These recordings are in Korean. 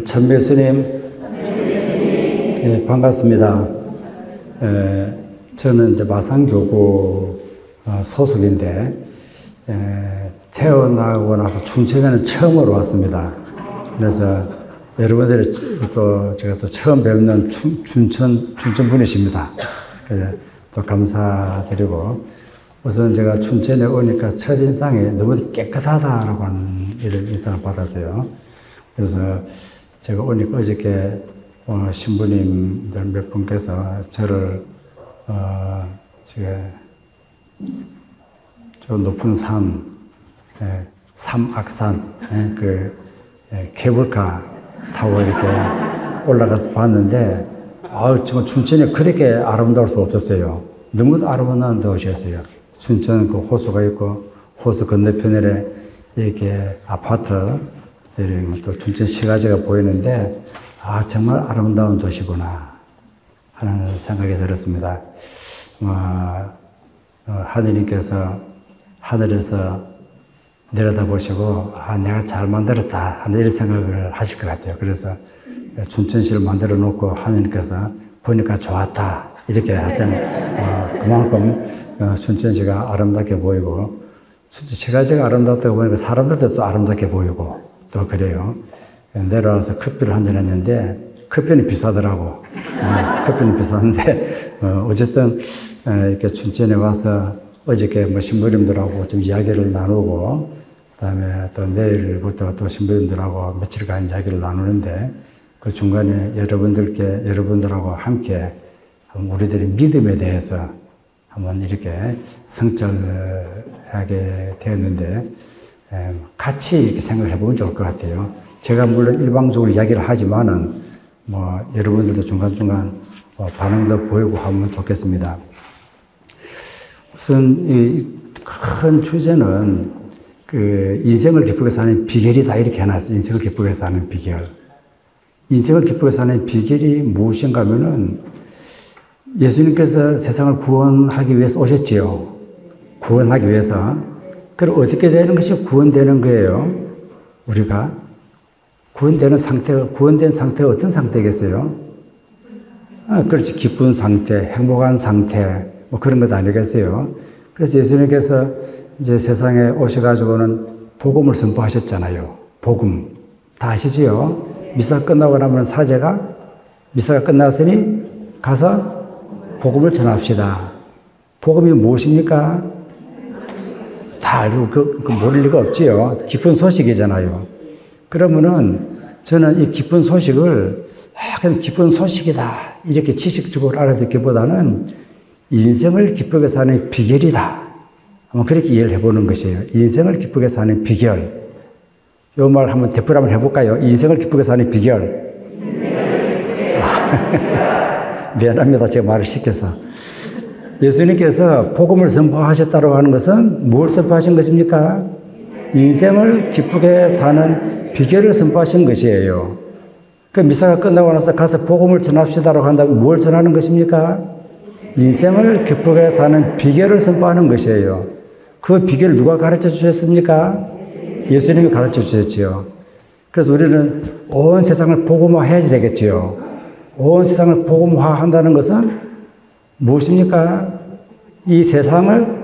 천배수님, 반갑습니다. 저는 이제 마산교구 소속인데, 태어나고 나서 춘천에는 처음으로 왔습니다. 그래서 여러분들이 제가 또 처음 뵙는 춘천 분이십니다. 또 감사드리고, 우선 제가 춘천에 오니까 첫인상에 너무 깨끗하다라고 하는 이런 인상을 받았어요. 그래서 제가 오니까 어저께 신부님들 몇 분께서 저를 저 높은 산, 삼악산, 케이블카 타고 이렇게 올라가서 봤는데, 정말 춘천이 그렇게 아름다울 수 없었어요. 너무 아름다운 도시였어요. 춘천 그 호수가 있고, 호수 건너편에 이렇게 아파트들이 또 춘천 시가지가 보이는데, 정말 아름다운 도시구나 하는 생각이 들었습니다. 하느님께서 하늘에서 내려다보시고, 내가 잘 만들었다 하는 이런 생각을 하실 것 같아요. 그래서 춘천시를 만들어 놓고 하느님께서 보니까 좋았다 이렇게 하시는, 그만큼 춘천시가 아름답게 보이고, 춘천시가지가 아름답다고 보니까 사람들도 또 아름답게 보이고 또 그래요. 내려와서 커피를 한잔 했는데 커피는 비싸더라고. 커피는 비쌌는데 어쨌든 이렇게 춘천에 와서 어저께 신부님들하고 좀 이야기를 나누고, 그다음에 또 내일부터 또 신부님들하고 며칠간 이야기를 나누는데, 그 중간에 여러분들하고 함께 우리들의 믿음에 대해서 한번 이렇게 성찰하게 되었는데, 같이 이렇게 생각을 해보면 좋을 것 같아요. 제가 물론 일방적으로 이야기를 하지만은, 여러분들도 중간중간 반응도 보이고 하면 좋겠습니다. 우선, 이 큰 주제는 인생을 기쁘게 사는 비결이다 이렇게 해놨어요. 인생을 기쁘게 사는 비결. 인생을 기쁘게 사는 비결이 무엇인가 하면은, 예수님께서 세상을 구원하기 위해서 오셨지요. 구원하기 위해서. 그럼 어떻게 되는 것이 구원되는 거예요? 우리가 구원된 상태가 어떤 상태겠어요? 그렇지. 기쁜 상태, 행복한 상태, 그런 것 아니겠어요? 그래서 예수님께서 이제 세상에 오셔가지고는 복음을 선포하셨잖아요. 복음. 다 아시지요? 미사 끝나고 나면 미사가 끝났으니 가서 복음을 전합시다. 복음이 무엇입니까? 다 알고 모를 리가 없지요. 기쁜 소식이잖아요. 그러면은 저는 이 기쁜 소식을 그냥 기쁜 소식이다 이렇게 지식적으로 알아듣기보다는 인생을 기쁘게 사는 비결이다. 한번 그렇게 이해를 해보는 것이에요. 인생을 기쁘게 사는 비결. 이 말 한번 대표를 한번 해볼까요? 인생을 기쁘게 사는 비결. 미안합니다. 제가 말을 시켜서. 예수님께서 복음을 선포하셨다고 하는 것은 뭘 선포하신 것입니까? 인생을 기쁘게 사는 비결을 선포하신 것이에요. 그 미사가 끝나고 나서 가서 복음을 전합시다라고 한다면 뭘 전하는 것입니까? 인생을 기쁘게 사는 비결을 선포하는 것이에요. 그 비결을 누가 가르쳐 주셨습니까? 예수님이 가르쳐 주셨지요. 그래서 우리는 온 세상을 복음화해야지 되겠지요. 온 세상을 복음화한다는 것은 무엇입니까? 이 세상을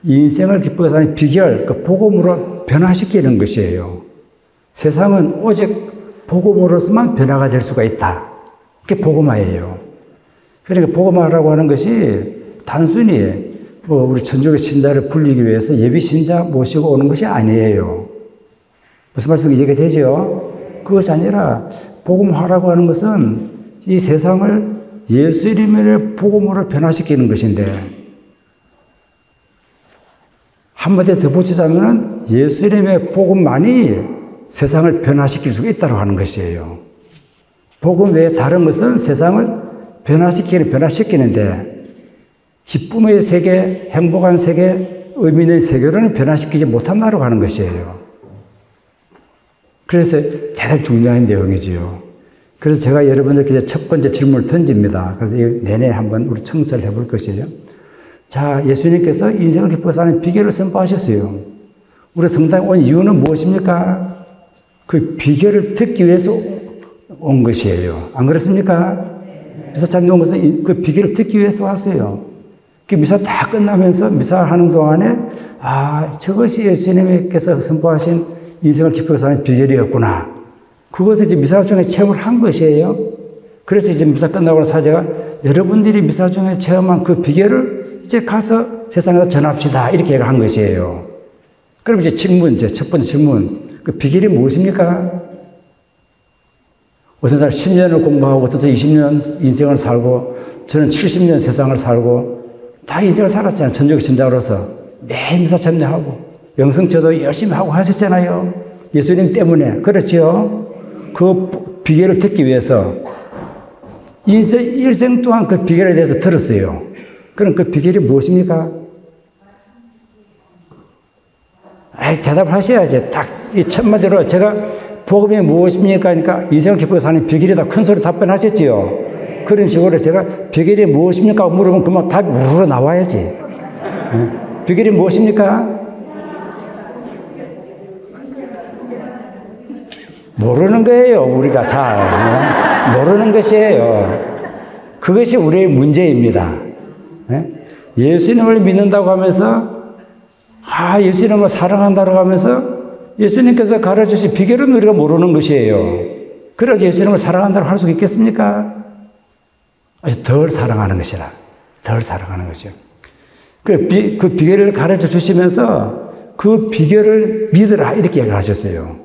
인생을 기쁘게 사는 비결, 그 복음으로 변화시키는 것이에요. 세상은 오직 복음으로서만 변화가 될 수가 있다. 그게 복음화예요. 그러니까 복음화라고 하는 것이 단순히 우리 천주교 신자를 불리기 위해서 예비 신자 모시고 오는 것이 아니에요. 무슨 말씀인지 이해가 되죠? 그것이 아니라 복음화라고 하는 것은 이 세상을 예수님의 복음으로 변화시키는 것인데, 한마디 더 붙이자면 예수님의 복음만이 세상을 변화시킬 수 있다고 하는 것이에요. 복음 외에 다른 것은 세상을 변화시키는데, 기쁨의 세계, 행복한 세계, 의미 있는 세계로는 변화시키지 못한다고 하는 것이에요. 그래서 대단히 중요한 내용이지요. 그래서 제가 여러분들께 첫 번째 질문을 던집니다. 그래서 내내 한번 우리 청소를 해볼 것이에요. 자, 예수님께서 인생을 기쁘게 사는 비결을 선포하셨어요. 우리 성당에 온 이유는 무엇입니까? 그 비결을 듣기 위해서 온 것이에요. 안 그렇습니까? 미사 참여한 것은 그 비결을 듣기 위해서 왔어요. 그 미사 다 끝나면서 미사 하는 동안에 저것이 예수님께서 선포하신 인생을 기쁘게 사는 비결이었구나. 그것을 이제 미사 중에 체험을 한 것이에요. 그래서 이제 미사 끝나고 사제가 여러분들이 미사 중에 체험한 그 비결을 이제 가서 세상에서 전합시다. 이렇게 한 것이에요. 그럼 이제 질문, 이제 첫 번째 질문. 그 비결이 무엇입니까? 어떤 사람 10년을 공부하고 어떤 사람 20년 인생을 살고 저는 70년 세상을 살고 다 인생을 살았잖아요. 전적인 신자로서 매일 미사 참여하고 영성처도 열심히 하고 하셨잖아요. 예수님 때문에. 그렇죠? 그 비결을 듣기 위해서 일생 동안 그 비결에 대해서 들었어요. 그럼 그 비결이 무엇입니까? 대답을 하셔야지. 딱 이 첫마디로 제가 복음이 무엇입니까? 하니까 인생을 기쁘게 사는 비결이다. 큰 소리 답변하셨지요. 그런 식으로 제가 비결이 무엇입니까? 물으면 그만 답이 우르르 나와야지. 비결이 무엇입니까? 모르는 거예요. 우리가 잘. 모르는 것이에요. 그것이 우리의 문제입니다. 예수님을 믿는다고 하면서 예수님을 사랑한다고 하면서 예수님께서 가르쳐주신 비결은 우리가 모르는 것이에요. 그래서 예수님을 사랑한다고 할 수 있겠습니까? 아주 덜 사랑하는 것이라. 덜 사랑하는 것이요. 그 비결을 가르쳐 주시면서 그 비결을 믿으라 이렇게 얘기를 하셨어요.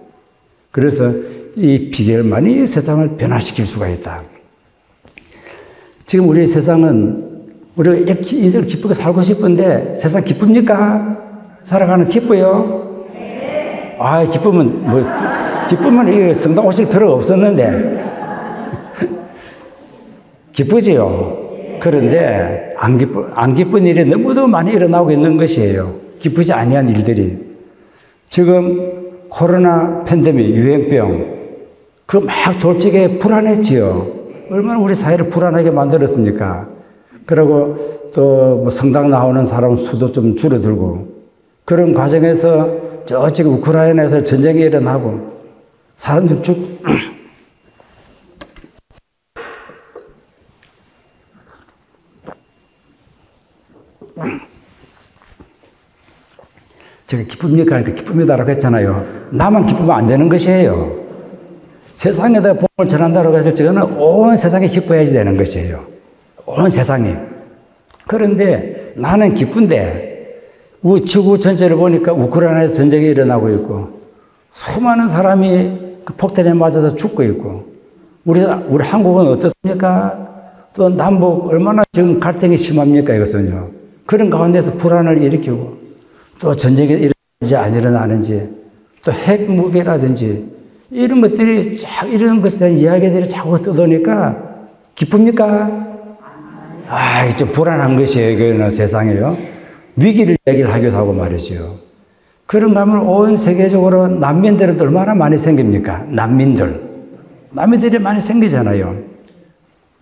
그래서 이 비결만이 세상을 변화시킬 수가 있다. 지금 우리 세상은 우리가 이렇게 인생을 기쁘게 살고 싶은데 세상 기쁩니까? 살아가는 기뻐요? 기쁘면 이 성당 오실 필요가 없었는데. 기쁘지요? 그런데 안 기쁜 일이 너무도 많이 일어나고 있는 것이에요. 기쁘지 아니한 일들이. 지금 코로나 팬데믹, 유행병, 그 막 돌적에 불안했지요. 얼마나 우리 사회를 불안하게 만들었습니까? 그리고 또 뭐 성당 나오는 사람 수도 좀 줄어들고, 그런 과정에서 지금 우크라이나에서 전쟁이 일어나고 사람들 제가 기쁩니까? 그러니까 기쁩니다라고 했잖아요. 나만 기쁘면 안 되는 것이에요. 세상에다 복음을 전한다고 했을 적에는 온 세상이 기뻐야지 되는 것이에요. 온 세상이. 그런데 나는 기쁜데 지구 전체를 보니까 우크라이나에서 전쟁이 일어나고 있고 수많은 사람이 그 폭탄에 맞아서 죽고 있고 우리 한국은 어떻습니까? 또 남북 얼마나 지금 갈등이 심합니까? 이것은요. 그런 가운데서 불안을 일으키고 또 전쟁이 일어나는지 안 일어나는지 또 핵무기라든지 이런 것들이 이런 것에 대한 이야기들이 자꾸 떠도니까 기쁩니까? 좀 불안한 것이에요. 이거는 세상에요. 위기를 얘기를 하기도 하고 말이죠. 그런가 하면 온 세계적으로 난민들은 얼마나 많이 생깁니까? 난민들이 많이 생기잖아요.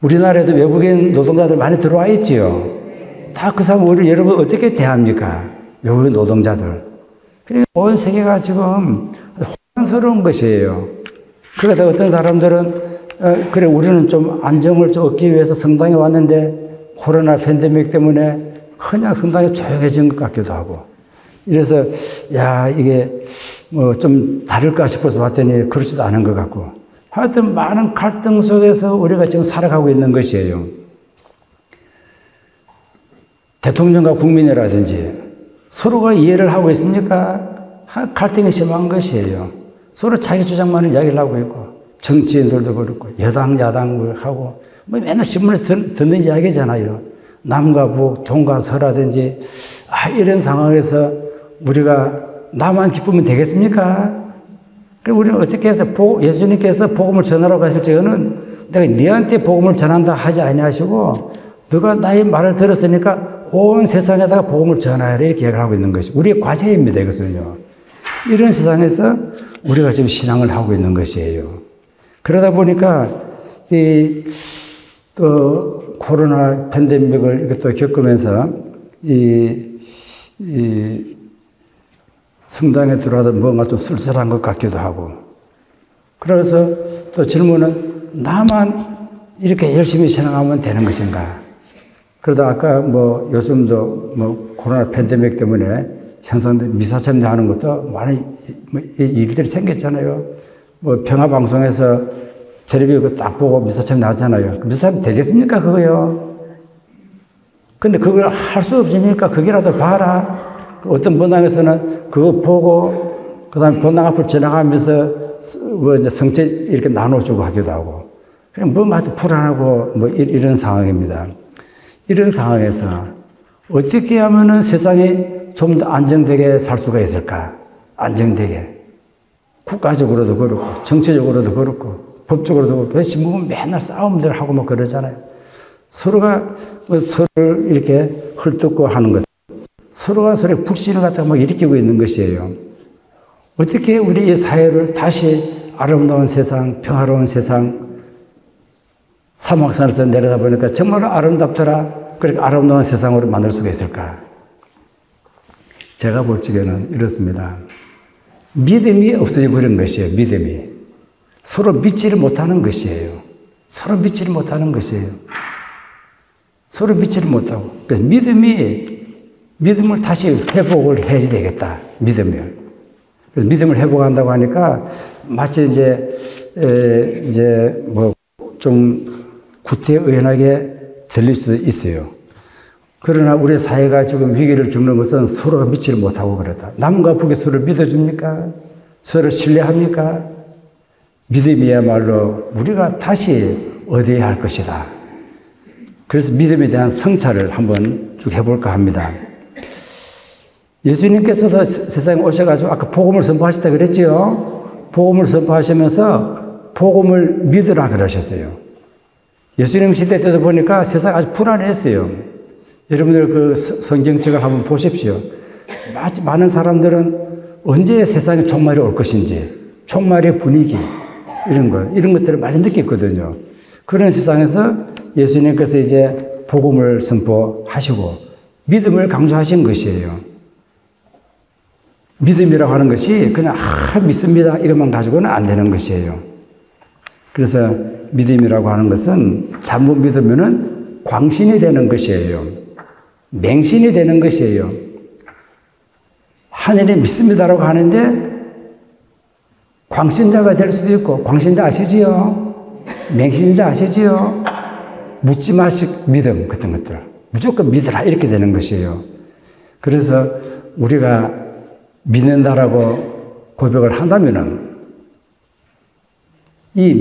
우리나라에도 외국인 노동자들 많이 들어와 있지요. 다 그 사람 우리 여러분 어떻게 대합니까? 외국인 노동자들. 그러니까 온 세계가 지금 혼란스러운 것이에요. 그러다 어떤 사람들은 그래 우리는 좀 안정을 좀 얻기 위해서 성당에 왔는데 코로나 팬데믹 때문에 그냥 성당이 조용해진 것 같기도 하고 이래서 이게 뭐 좀 다를까 싶어서 왔더니 그렇지도 않은 것 같고 하여튼 많은 갈등 속에서 우리가 지금 살아가고 있는 것이에요. 대통령과 국민이라든지 서로가 이해를 하고 있습니까? 갈등이 심한 것이에요. 서로 자기 주장만을 이야기를 하고 있고 정치인들도 그렇고 여당 야당 하고 뭐 맨날 신문에 듣는 이야기잖아요. 남과 북, 동과 서라든지 이런 상황에서 우리가 나만 기쁘면 되겠습니까? 그리고 우리는 어떻게 해서 예수님께서 복음을 전하라고 하실 적에는 내가 너한테 복음을 전한다 하지 아니하시고 너가 나의 말을 들었으니까 온 세상에다가 복음을 전하라 이렇게 얘기를 하고 있는 것이 우리의 과제입니다. 이것은요. 이런 세상에서 우리가 지금 신앙을 하고 있는 것이에요. 그러다 보니까 또 코로나 팬데믹을 이것도 겪으면서 성당에 들어와도 뭔가 좀 쓸쓸한 것 같기도 하고 그래서 또 질문은 나만 이렇게 열심히 신앙하면 되는 것인가? 그러다 아까 뭐 요즘도 뭐 코로나 팬데믹 때문에 현상들 미사참대 하는 것도 많은 일들이 생겼잖아요. 뭐 평화방송에서 텔레비 그거 딱 보고 미사참대 하잖아요. 미사참대 되겠습니까, 그거요? 근데 그걸 할 수 없으니까 그게라도 봐라. 어떤 본당에서는 그거 보고, 그 다음에 본당 앞을 지나가면서 뭐 이제 성체 이렇게 나눠주고 하기도 하고. 그냥 뭐 마치 불안하고 뭐 이런 상황입니다. 이런 상황에서 어떻게 하면은 세상이 좀 더 안정되게 살 수가 있을까? 안정되게. 국가적으로도 그렇고, 정치적으로도 그렇고, 법적으로도 그렇고, 신부는 맨날 싸움들 하고 막 그러잖아요. 서로가 서로를 이렇게 헐뜯고 하는 것. 서로가 서로의 불신을 갖다가 막 일으키고 있는 것이에요. 어떻게 우리 이 사회를 다시 아름다운 세상, 평화로운 세상, 사막산에서 내려다 보니까 정말 아름답더라. 그렇게 아름다운 세상으로 만들 수가 있을까? 제가 볼 적에는 이렇습니다. 믿음이 없어지고 그런 것이에요. 믿음이. 서로 믿지를 못하는 것이에요. 서로 믿지를 못하는 것이에요. 서로 믿지를 못하고. 그래서 믿음을 다시 회복을 해야 되겠다. 믿음을. 그래서 믿음을 회복한다고 하니까 마치 이제 뭐 좀 구태의연하게 들릴 수도 있어요. 그러나 우리 사회가 지금 위기를 겪는 것은 서로가 믿지를 못하고 그러다. 남과 북이 서로를 믿어줍니까? 서로 신뢰합니까? 믿음이야말로 우리가 다시 얻어야 할 것이다. 그래서 믿음에 대한 성찰을 한번 쭉 해볼까 합니다. 예수님께서도 세상에 오셔가지고 아까 복음을 선포하셨다 그랬지요? 복음을 선포하시면서 복음을 믿으라 그러셨어요. 예수님 시대 때도 보니까 세상이 아주 불안했어요. 여러분들 그 성경책을 한번 보십시오. 많은 사람들은 언제 세상에 종말이 올 것인지, 종말의 분위기, 이런 것들을 많이 느꼈거든요. 그런 세상에서 예수님께서 이제 복음을 선포하시고 믿음을 강조하신 것이에요. 믿음이라고 하는 것이 그냥 믿습니다 이것만 가지고는 안 되는 것이에요. 그래서 믿음이라고 하는 것은 잘못 믿으면은 광신이 되는 것이에요. 맹신이 되는 것이에요. 하늘에 믿습니다라고 하는데 광신자가 될 수도 있고, 광신자 아시지요? 맹신자 아시지요? 묻지마식 믿음 같은 것들. 무조건 믿으라 이렇게 되는 것이에요. 그래서 우리가 믿는다라고 고백을 한다면은 이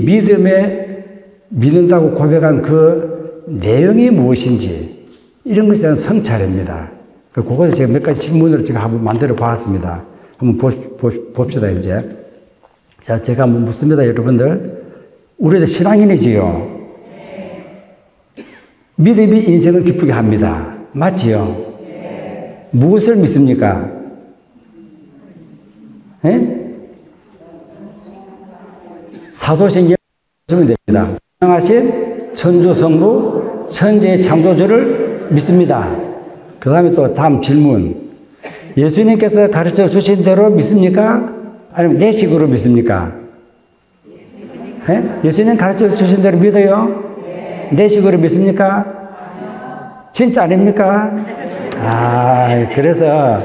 믿는다고 고백한 그 내용이 무엇인지 이런 것에 대한 성찰입니다. 그것을 제가 몇 가지 질문을 제가 한번 만들어 보았습니다. 한번 봅시다, 이제. 자, 제가 한번 묻습니다, 여러분들. 우리도 신앙인이지요? 믿음이 인생을 기쁘게 합니다. 맞지요? 무엇을 믿습니까? 사도신경 보시면 됩니다. 분명하신 천주성부 천지의 창조주를 믿습니다. 그 다음에 또 다음 질문. 예수님께서 가르쳐 주신 대로 믿습니까? 아니면 내 식으로 믿습니까? 예수님 가르쳐 주신 대로 믿어요? 내 식으로 믿습니까? 진짜 아닙니까? 그래서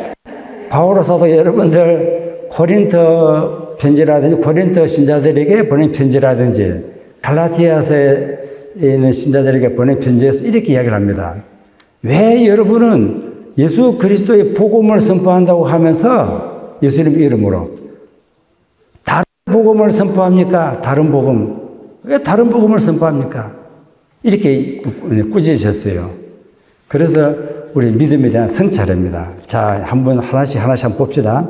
바오로 사도 여러분들 고린도 편지라든지 고린도 신자들에게 보낸 편지라든지 갈라디아서에 있는 신자들에게 보낸 편지에서 이렇게 이야기를 합니다. 왜 여러분은 예수 그리스도의 복음을 선포한다고 하면서 예수님 이름으로 다른 복음을 선포합니까? 다른 복음. 왜 다른 복음을 선포합니까? 이렇게 꾸짖으셨어요. 그래서 우리 믿음에 대한 성찰입니다. 자, 하나씩 한번 봅시다.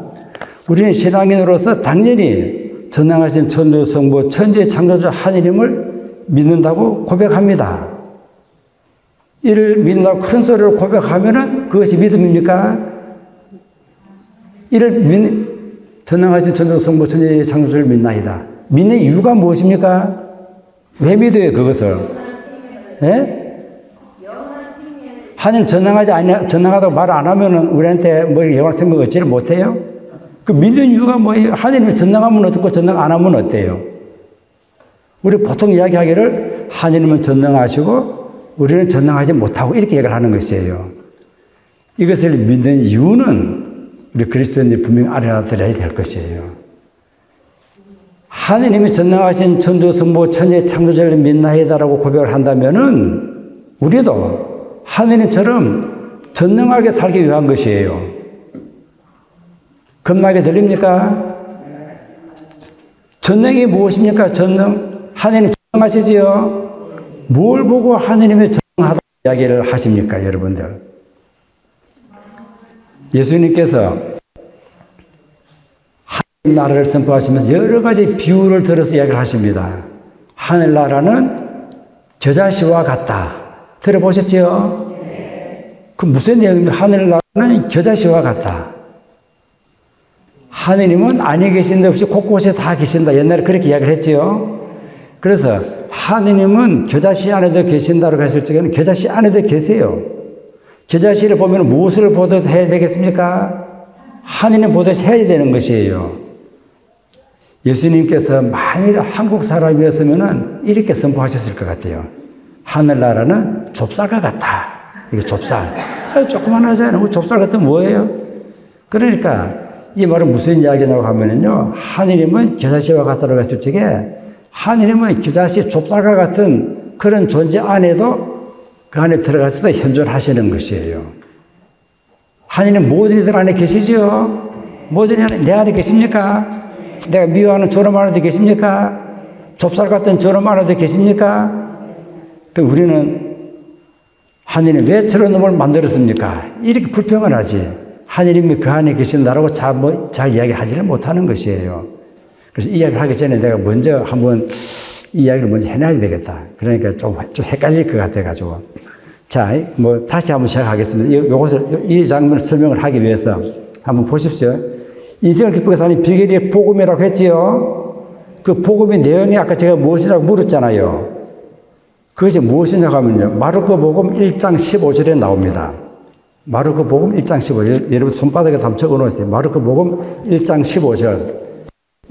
우리는 신앙인으로서 당연히 전능하신 천주성부 천지의 창조주 하느님을 믿는다고 고백합니다. 이를 믿는다고 큰 소리로 고백하면은 그것이 믿음입니까? 전능하신 천주성부 천지의 창조주를 믿나이다. 믿는 이유가 무엇입니까? 왜 믿어요, 그것을? 하나님 전능하다고 말 안 하면은 우리한테 뭐 영원한 생명 얻지를 못해요? 그 믿는 이유가 뭐예요? 하나님이 전능하면 어떻고 전능 안 하면 어때요? 우리 보통 이야기하기를 하느님은 전능하시고 우리는 전능하지 못하고 이렇게 얘기를 하는 것이에요. 이것을 믿는 이유는 우리 그리스도인들이 분명히 알아들어야 될 것이에요. 하느님이 전능하신 천주성부 천지의 창조자를 믿나이다라고 고백을 한다면은 우리도 하느님처럼 전능하게 살기 위한 것이에요. 겁나게 들립니까? 전능이 무엇입니까? 전능. 하느님 전능하시지요? 뭘 보고 하느님의 전능하다고 이야기를 하십니까, 여러분들? 예수님께서 하느님 나라를 선포하시면서 여러 가지 비유를 들어서 이야기를 하십니다. 하늘나라는 겨자씨와 같다. 들어보셨죠? 그 무슨 내용입니까? 하늘나라는 겨자씨와 같다. 하느님은 안에 계신 데 없이 곳곳에 다 계신다. 옛날에 그렇게 이야기를 했지요. 그래서 하느님은 겨자씨 안에도 계신다고 했을 적에는 겨자씨 안에도 계세요. 겨자씨를 보면 무엇을 보듯 해야 되겠습니까? 하느님 보듯 해야 되는 것이에요. 예수님께서 만일 한국 사람이었으면 이렇게 선포하셨을 것 같아요. 하늘나라는 좁쌀과 같다. 이게 좁쌀. 조그만하잖아요. 좁쌀 같은 뭐예요? 그러니까 이 말은 무슨 이야기냐고 하면요. 하느님은 겨자씨와 같다고 했을 적에 하느님은 겨자씨 좁쌀과 같은 그런 존재 안에도 그 안에 들어가셔서 현존하시는 것이에요. 하느님 모든 이들 안에 계시죠? 모든 이들 내 안에 계십니까? 내가 미워하는 저놈 안에도 계십니까? 좁쌀 같은 저놈 안에도 계십니까? 우리는 하느님 왜 저런 놈을 만들었습니까? 이렇게 불평을 하지. 하느님이 그 안에 계신다라고 잘 이야기하지를 못하는 것이에요. 그래서 이야기를 하기 전에 내가 먼저 한번 이 이야기를 먼저 해놔야 되겠다. 그러니까 좀 헷갈릴 것 같아가지고. 자, 다시 한번 시작하겠습니다. 이 장면을 설명을 하기 위해서 한번 보십시오. 인생을 기쁘게 사는 비결이 복음이라고 했지요. 그 복음의 내용이 아까 제가 무엇이라고 물었잖아요. 그것이 무엇이냐고 하면요. 마르코 복음 1장 15절에 나옵니다. 마르코 복음 1장 15절. 여러분 손바닥에 한번 적어 놓으세요. 마르코 복음 1장 15절.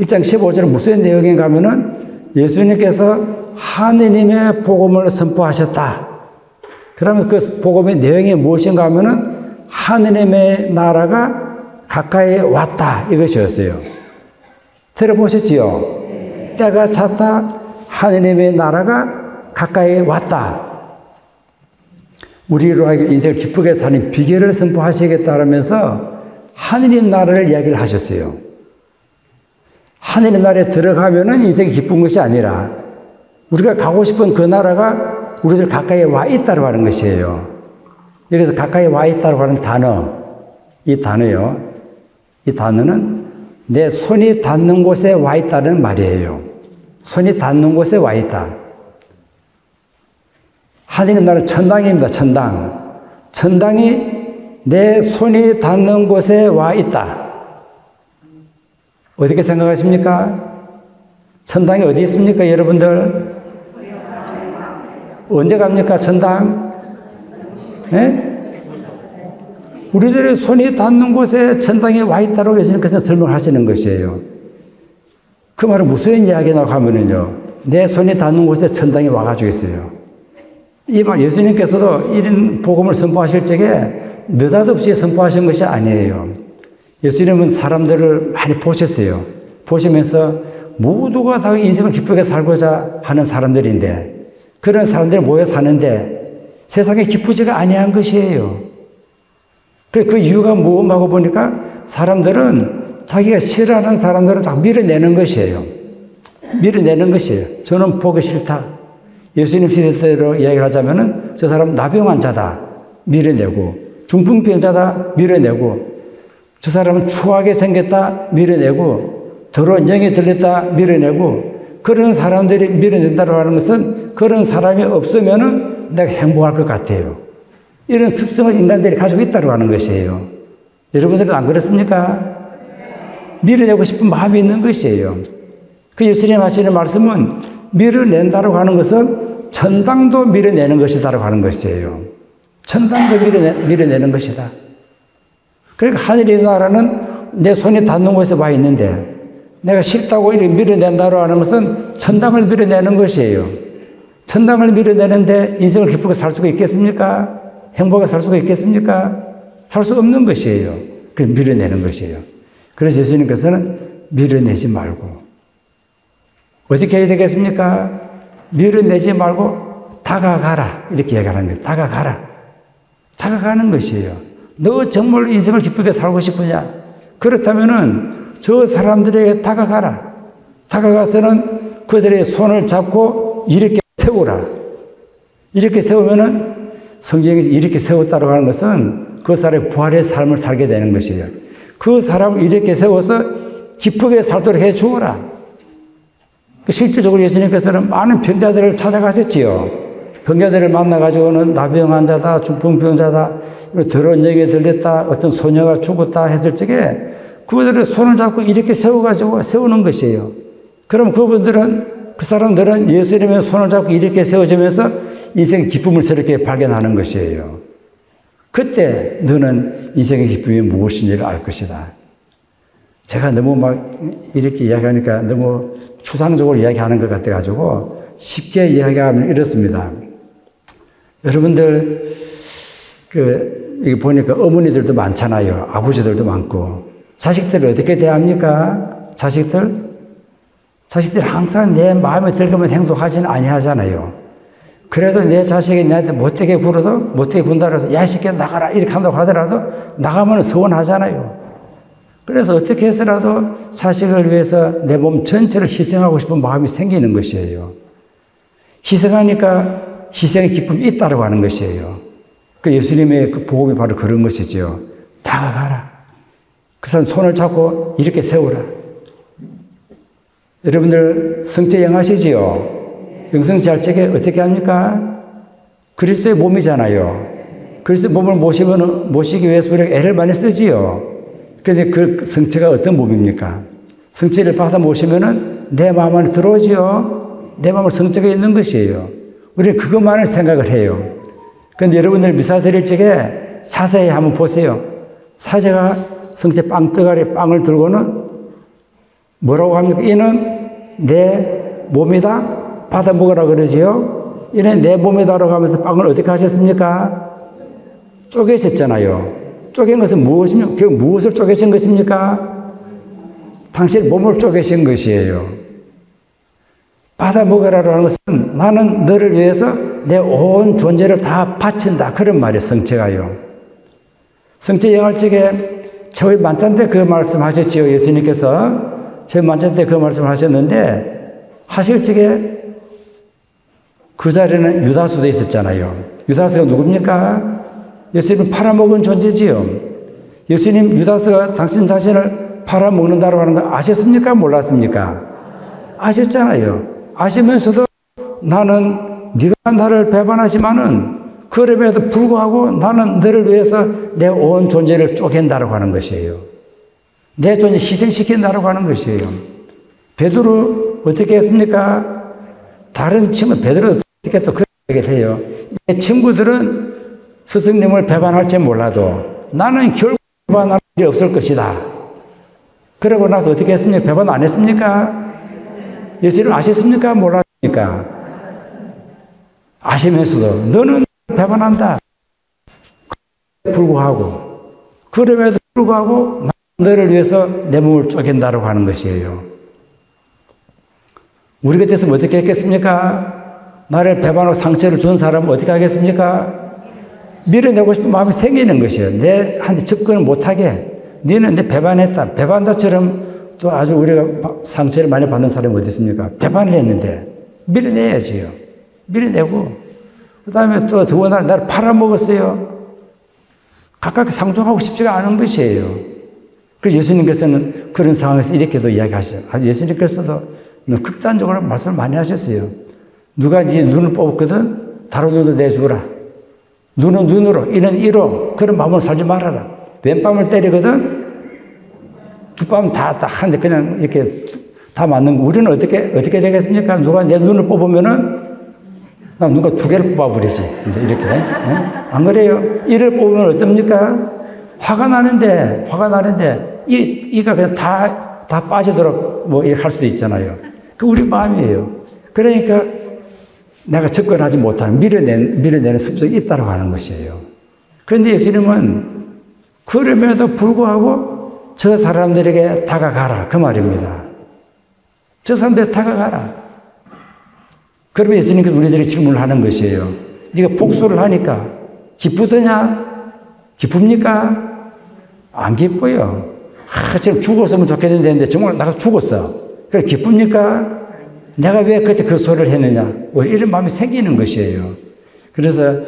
1장 15절은 무슨 내용인가 하면은 예수님께서 하느님의 복음을 선포하셨다. 그러면 그 복음의 내용이 무엇인가 하면은 하느님의 나라가 가까이 왔다. 이것이었어요. 들어보셨지요? 때가 찼다. 하느님의 나라가 가까이 왔다. 우리로 하여금 인생을 기쁘게 사는 비결을 선포하시겠다면서 하느님 나라를 이야기를 하셨어요. 하느님 나라에 들어가면은 인생이 기쁜 것이 아니라 우리가 가고 싶은 그 나라가 우리들 가까이 와 있다고 하는 것이에요. 여기서 가까이 와 있다고 하는 단어, 이 단어요. 이 단어는 내 손이 닿는 곳에 와 있다는 말이에요. 손이 닿는 곳에 와 있다. 하느님 나라는 천당입니다. 천당. 천당이 내 손이 닿는 곳에 와 있다. 어떻게 생각하십니까? 천당이 어디 있습니까, 여러분들? 언제 갑니까, 천당? 네? 우리들의 손이 닿는 곳에 천당이 와 있다고 예수님께서 설명하시는 것이에요. 그 말은 무슨 이야기냐고 하면은요, 내 손이 닿는 곳에 천당이 와가지고 있어요. 이 말 예수님께서도 이런 복음을 선포하실 적에 느닷없이 선포하신 것이 아니에요. 예수님은 사람들을 많이 보셨어요. 보시면서 모두가 다 인생을 기쁘게 살고자 하는 사람들인데 그런 사람들이 모여 사는데 세상에 기쁘지가 아니한 것이에요. 그 이유가 무엇하고 보니까 사람들은 자기가 싫어하는 사람들은 자꾸 밀어내는 것이에요. 밀어내는 것이에요. 저는 보기 싫다. 예수님 시대대로 이야기를 하자면은 저 사람 나병 환자다. 밀어내고 중풍병자다. 밀어내고 저 사람은 추하게 생겼다. 밀어내고 더러운 영이 들렸다. 밀어내고 그런 사람들이 밀어낸다고 하는 것은 그런 사람이 없으면은 내가 행복할 것 같아요. 이런 습성을 인간들이 가지고 있다고 하는 것이에요. 여러분들은 안 그렇습니까? 밀어내고 싶은 마음이 있는 것이에요. 그 예수님 하시는 말씀은 밀어낸다고 하는 것은 천당도 밀어내는 것이다라고 하는 것이에요. 천당도 밀어내는 것이다. 그러니까 하늘의 나라는 내 손이 닿는 곳에 와 있는데 내가 싫다고 이렇게 밀어낸다고 하는 것은 천당을 밀어내는 것이에요. 천당을 밀어내는데 인생을 기쁘게 살 수가 있겠습니까? 행복하게 살 수가 있겠습니까? 살 수 없는 것이에요. 그래서 밀어내는 것이에요. 그래서 예수님께서는 밀어내지 말고 어떻게 해야 되겠습니까? 밀어내지 말고 다가가라 이렇게 얘기하는 거예요. 다가가라. 다가가는 것이에요. 너 정말 인생을 기쁘게 살고 싶으냐? 그렇다면은 저 사람들에게 다가가라. 다가가서는 그들의 손을 잡고 이렇게 세우라. 이렇게 세우면은 성경에서 이렇게 세웠다고 하는 것은 그 사람의 부활의 삶을 살게 되는 것이에요. 그 사람을 이렇게 세워서 기쁘게 살도록 해 주어라. 실질적으로 예수님께서는 많은 병자들을 찾아가셨지요. 병자들을 만나가지고는 나병 환자다, 중풍병자다, 더러운 얘기에 들렸다, 어떤 소녀가 죽었다 했을 적에 그들의 손을 잡고 이렇게 세워가지고 세우는 것이에요. 그럼 그 사람들은 예수님의 손을 잡고 이렇게 세워지면서 인생의 기쁨을 새롭게 발견하는 것이에요. 그때 너는 인생의 기쁨이 무엇인지를 알 것이다. 제가 너무 막 이렇게 이야기하니까 너무 추상적으로 이야기하는 것 같아가지고 쉽게 이야기하면 이렇습니다. 여러분들, 여기 보니까 어머니들도 많잖아요. 아버지들도 많고. 자식들을 어떻게 대합니까? 자식들 항상 내 마음에 들면 행동하지는 아니하잖아요. 그래도 내 자식이 내한테 못되게 군다 그래서 야, 이 새끼야, 나가라. 이렇게 한다고 하더라도 나가면 서운하잖아요. 그래서 어떻게 해서라도 자식을 위해서 내 몸 전체를 희생하고 싶은 마음이 생기는 것이에요. 희생하니까 희생의 기쁨이 있다고 하는 것이에요. 그 예수님의 그 복음이 바로 그런 것이죠. 다가가라. 그 사람 손을 잡고 이렇게 세우라. 여러분들 성체 영하시지요? 영성치 할 적에 어떻게 합니까? 그리스도의 몸이잖아요. 그리스도의 몸을 모시기 위해서 우리가 애를 많이 쓰지요. 그런데 그 성체가 어떤 몸입니까? 성체를 받아 모시면은 내 마음 안에 들어오지요. 내 마음에 성체가 있는 것이에요. 우리는 그것만을 생각을 해요. 그런데 여러분들 미사 드릴 적에 자세히 한번 보세요. 사제가 성체 빵떡아리 빵을 들고는 뭐라고 합니까? 이는 내 몸이다. 받아 먹으라 그러지요. 이는 내 몸이다라고 하면서 빵을 어떻게 하셨습니까? 쪼개셨잖아요. 쪼갠 것은 무엇입니까? 그 무엇을 쪼개신 것입니까? 당신 몸을 쪼개신 것이에요. 받아 먹으라고 하는 것은 나는 너를 위해서 내 온 존재를 다 바친다. 그런 말이에요. 성체가요. 성체 영할 적에 저희 만찬 때 그 말씀 하셨지요. 예수님께서 저희 만찬 때 그 말씀 하셨는데 하실 적에 그 자리에는 유다수도 있었잖아요. 유다수가 누굽니까? 예수님을 팔아먹은 존재지요. 예수님 유다수가 당신 자신을 팔아먹는다고 하는 거 아셨습니까? 몰랐습니까? 아셨잖아요. 아시면서도 나는 네가 나를 배반하지만은 그럼에도 불구하고 나는 너를 위해서 내 온 존재를 쪼갠다고 하는 것이에요. 내 존재 희생시킨다고 하는 것이에요. 베드로 어떻게 했습니까? 다른 친구 베드로 어떻게 또 그런 얘기를 해요. 내 친구들은 스승님을 배반할지 몰라도 나는 결국 배반할 일이 없을 것이다. 그러고 나서 어떻게 했습니까? 배반 안 했습니까? 예수님 아셨습니까? 몰랐습니까? 아시면서도 너는 배반한다. 그럼에도 불구하고 너를 위해서 내 몸을 쪼갠다고 하는 것이에요. 우리 같았으면 어떻게 했겠습니까? 나를 배반하고 상처를 준 사람은 어떻게 하겠습니까? 밀어내고 싶은 마음이 생기는 것이에요. 내한테 접근을 못하게. 너는 내 배반했다. 배반자처럼 또 아주 우리가 상처를 많이 받는 사람이 어디 있습니까? 배반을 했는데 밀어내야지요. 밀어내고 그 다음에 또 더구나 나를 팔아먹었어요. 가깝게 상종하고 싶지가 않은 것이에요. 그래서 예수님께서는 그런 상황에서 이렇게도 이야기하셨어요. 예수님께서도 극단적으로 말씀을 많이 하셨어요. 누가 네 눈을 뽑았거든? 다른 눈도 내주라. 눈은 눈으로, 이는 이로 그런 마음으로 살지 말아라. 왼밤을 때리거든? 두 뺨 다 하는데 그냥 이렇게 다 맞는 거. 우리는 어떻게 되겠습니까? 누가 내 눈을 뽑으면은 누가 두 개를 뽑아버리지. 이제 이렇게. 안 그래요? 이를 뽑으면 어떻습니까? 화가 나는데, 이가 그냥 다 빠지도록 뭐 이렇게 할 수도 있잖아요. 그 우리 마음이에요. 그러니까 내가 접근하지 못하는 밀어내는 습성이 있다고 하는 것이에요. 그런데 예수님은 그럼에도 불구하고 저 사람들에게 다가가라 그 말입니다. 저 사람들에게 다가가라. 그러면 예수님께서 우리들에게 질문을 하는 것이에요. 네가 복수를 하니까 기쁘더냐? 기쁩니까? 안 기뻐요. 지금 죽었으면 좋겠는데 정말 나가 죽었어. 그래 기쁩니까? 내가 왜 그때 그 소리를 했느냐? 이런 마음이 생기는 것이에요. 그래서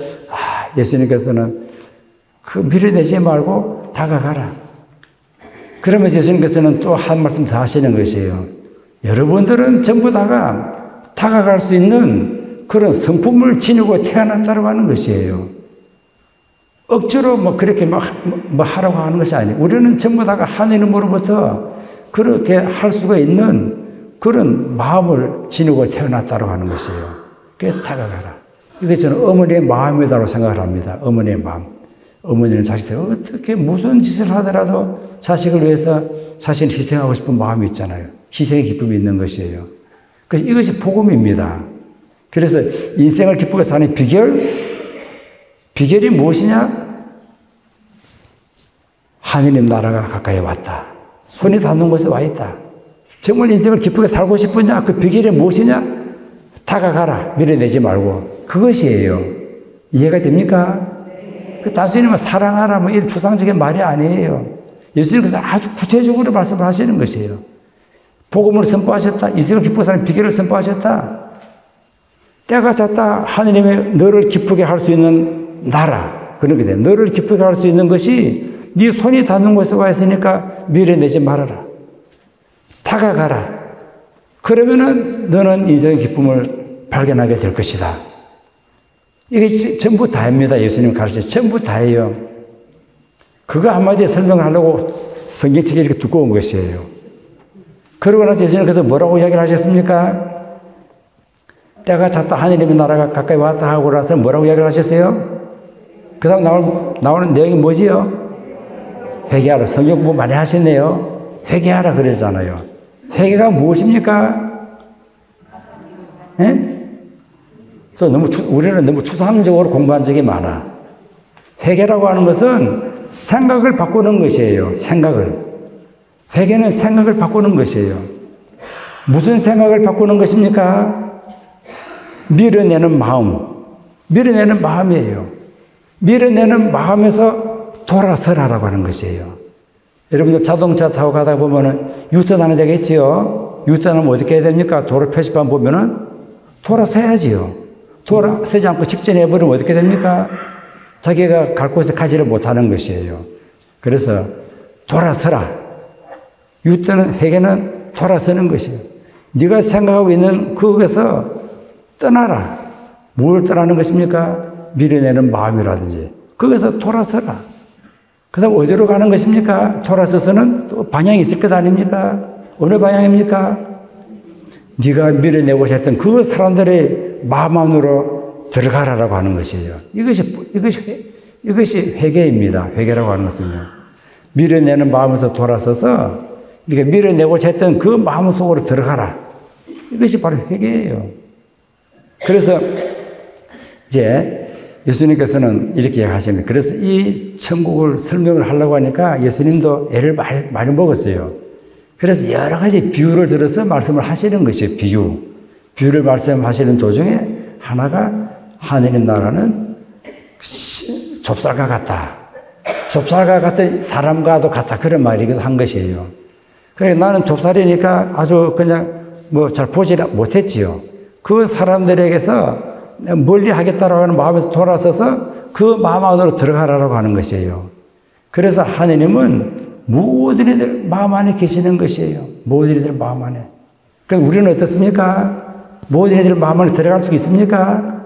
예수님께서는 그 밀어내지 말고 다가가라. 그러면서 예수님께서는 또 한 말씀 더 하시는 것이에요. 여러분들은 전부 다가갈 수 있는 그런 성품을 지니고 태어났다고 하는 것이에요. 억지로 그렇게 하라고 하는 것이 아니에요. 우리는 전부 다가 하느님으로부터 그렇게 할 수가 있는 그런 마음을 지니고 태어났다고 하는 것이에요. 그래서 다가가라. 이게 저는 어머니의 마음이라고 생각을 합니다. 어머니의 마음. 어머니는 자식들 어떻게 무슨 짓을 하더라도 자식을 위해서 자신을 희생하고 싶은 마음이 있잖아요. 희생의 기쁨이 있는 것이에요. 그래서 이것이 복음입니다. 그래서 인생을 기쁘게 사는 비결이 무엇이냐? 하느님 나라가 가까이 왔다. 손이 닿는 곳에 와 있다. 정말 인생을 기쁘게 살고 싶으냐? 그 비결이 무엇이냐? 다가가라. 밀어내지 말고. 그것이에요. 이해가 됩니까? 그 단순히 사랑하라 이런 추상적인 말이 아니에요. 예수님께서 아주 구체적으로 말씀을 하시는 것이에요. 복음을 선포하셨다. 인생을 기쁘게 사는 비결을 선포하셨다. 때가 찼다. 하느님의 너를 기쁘게 할 수 있는 나라. 그렇게 돼. 너를 기쁘게 할 수 있는 것이 네 손이 닿는 곳에 와 있으니까 밀어내지 말아라. 다가가라. 그러면은 너는 인생의 기쁨을 발견하게 될 것이다. 이게 전부 다입니다. 예수님 가르쳐 전부 다예요. 그거 한마디에 설명하려고 성경책이 이렇게 두꺼운 것이에요. 그러고 나서 예수님께서 뭐라고 이야기를 하셨습니까? 때가 찼다. 하느님의 나라가 가까이 왔다 하고 나서 뭐라고 이야기를 하셨어요? 그 다음 나오는 내용이 뭐지요? 회개하라. 성경 공부 많이 하셨네요. 회개하라 그러잖아요. 회개가 무엇입니까? 예? 또 우리는 너무 추상적으로 공부한 적이 많아. 회개라고 하는 것은 생각을 바꾸는 것이에요. 회개는 생각을 바꾸는 것이에요. 무슨 생각을 바꾸는 것입니까? 밀어내는 마음이에요. 밀어내는 마음에서 돌아서라라고 하는 것이에요. 여러분들 자동차 타고 가다 보면은 유턴하는 데가 있지요. 유턴하면 어떻게 해야 됩니까? 도로 표시판 보면은 돌아서야지요. 돌아서지 않고 직진해 버리면 어떻게 됩니까? 자기가 갈 곳에 가지를 못하는 것이에요. 그래서 돌아서라. 회개는 돌아서는 것이에요. 네가 생각하고 있는 그것에서 떠나라. 뭘 떠나는 것입니까? 밀어내는 마음이라든지. 거기서 돌아서라. 그 다음 어디로 가는 것입니까? 돌아서서는 또 방향이 있을 것 아닙니까? 어느 방향입니까? 네가 밀어내고자 했던 그 사람들의 마음 안으로 들어가라라고 하는 것이에요. 이것이 회개입니다. 회개라고 하는 것은요. 밀어내는 마음에서 돌아서서 네가 밀어내고자 했던 그 마음 속으로 들어가라. 이것이 바로 회개예요. 그래서 이제 예수님께서는 이렇게 하십니다. 그래서 이 천국을 설명을 하려고 하니까 예수님도 애를 많이 먹었어요. 그래서 여러 가지 비유를 들어서 말씀을 하시는 것이에요. 비유를 말씀하시는 도중에 하나가 하느님 나라는 좁쌀과 같다. 좁쌀과 같은 사람과도 같다. 그런 말이기도 한 것이에요. 그래 나는 좁쌀이니까 아주 그냥 잘 보지 못했지요. 그 사람들에게서 멀리 하겠다라고 하는 마음에서 돌아서서 그 마음 안으로 들어가라고 하는 것이에요. 그래서 하느님은 모든 이들 마음 안에 계시는 것이에요. 모든 이들 마음 안에. 그럼 우리는 어떻습니까? 모든 이들 마음 안에 들어갈 수 있습니까?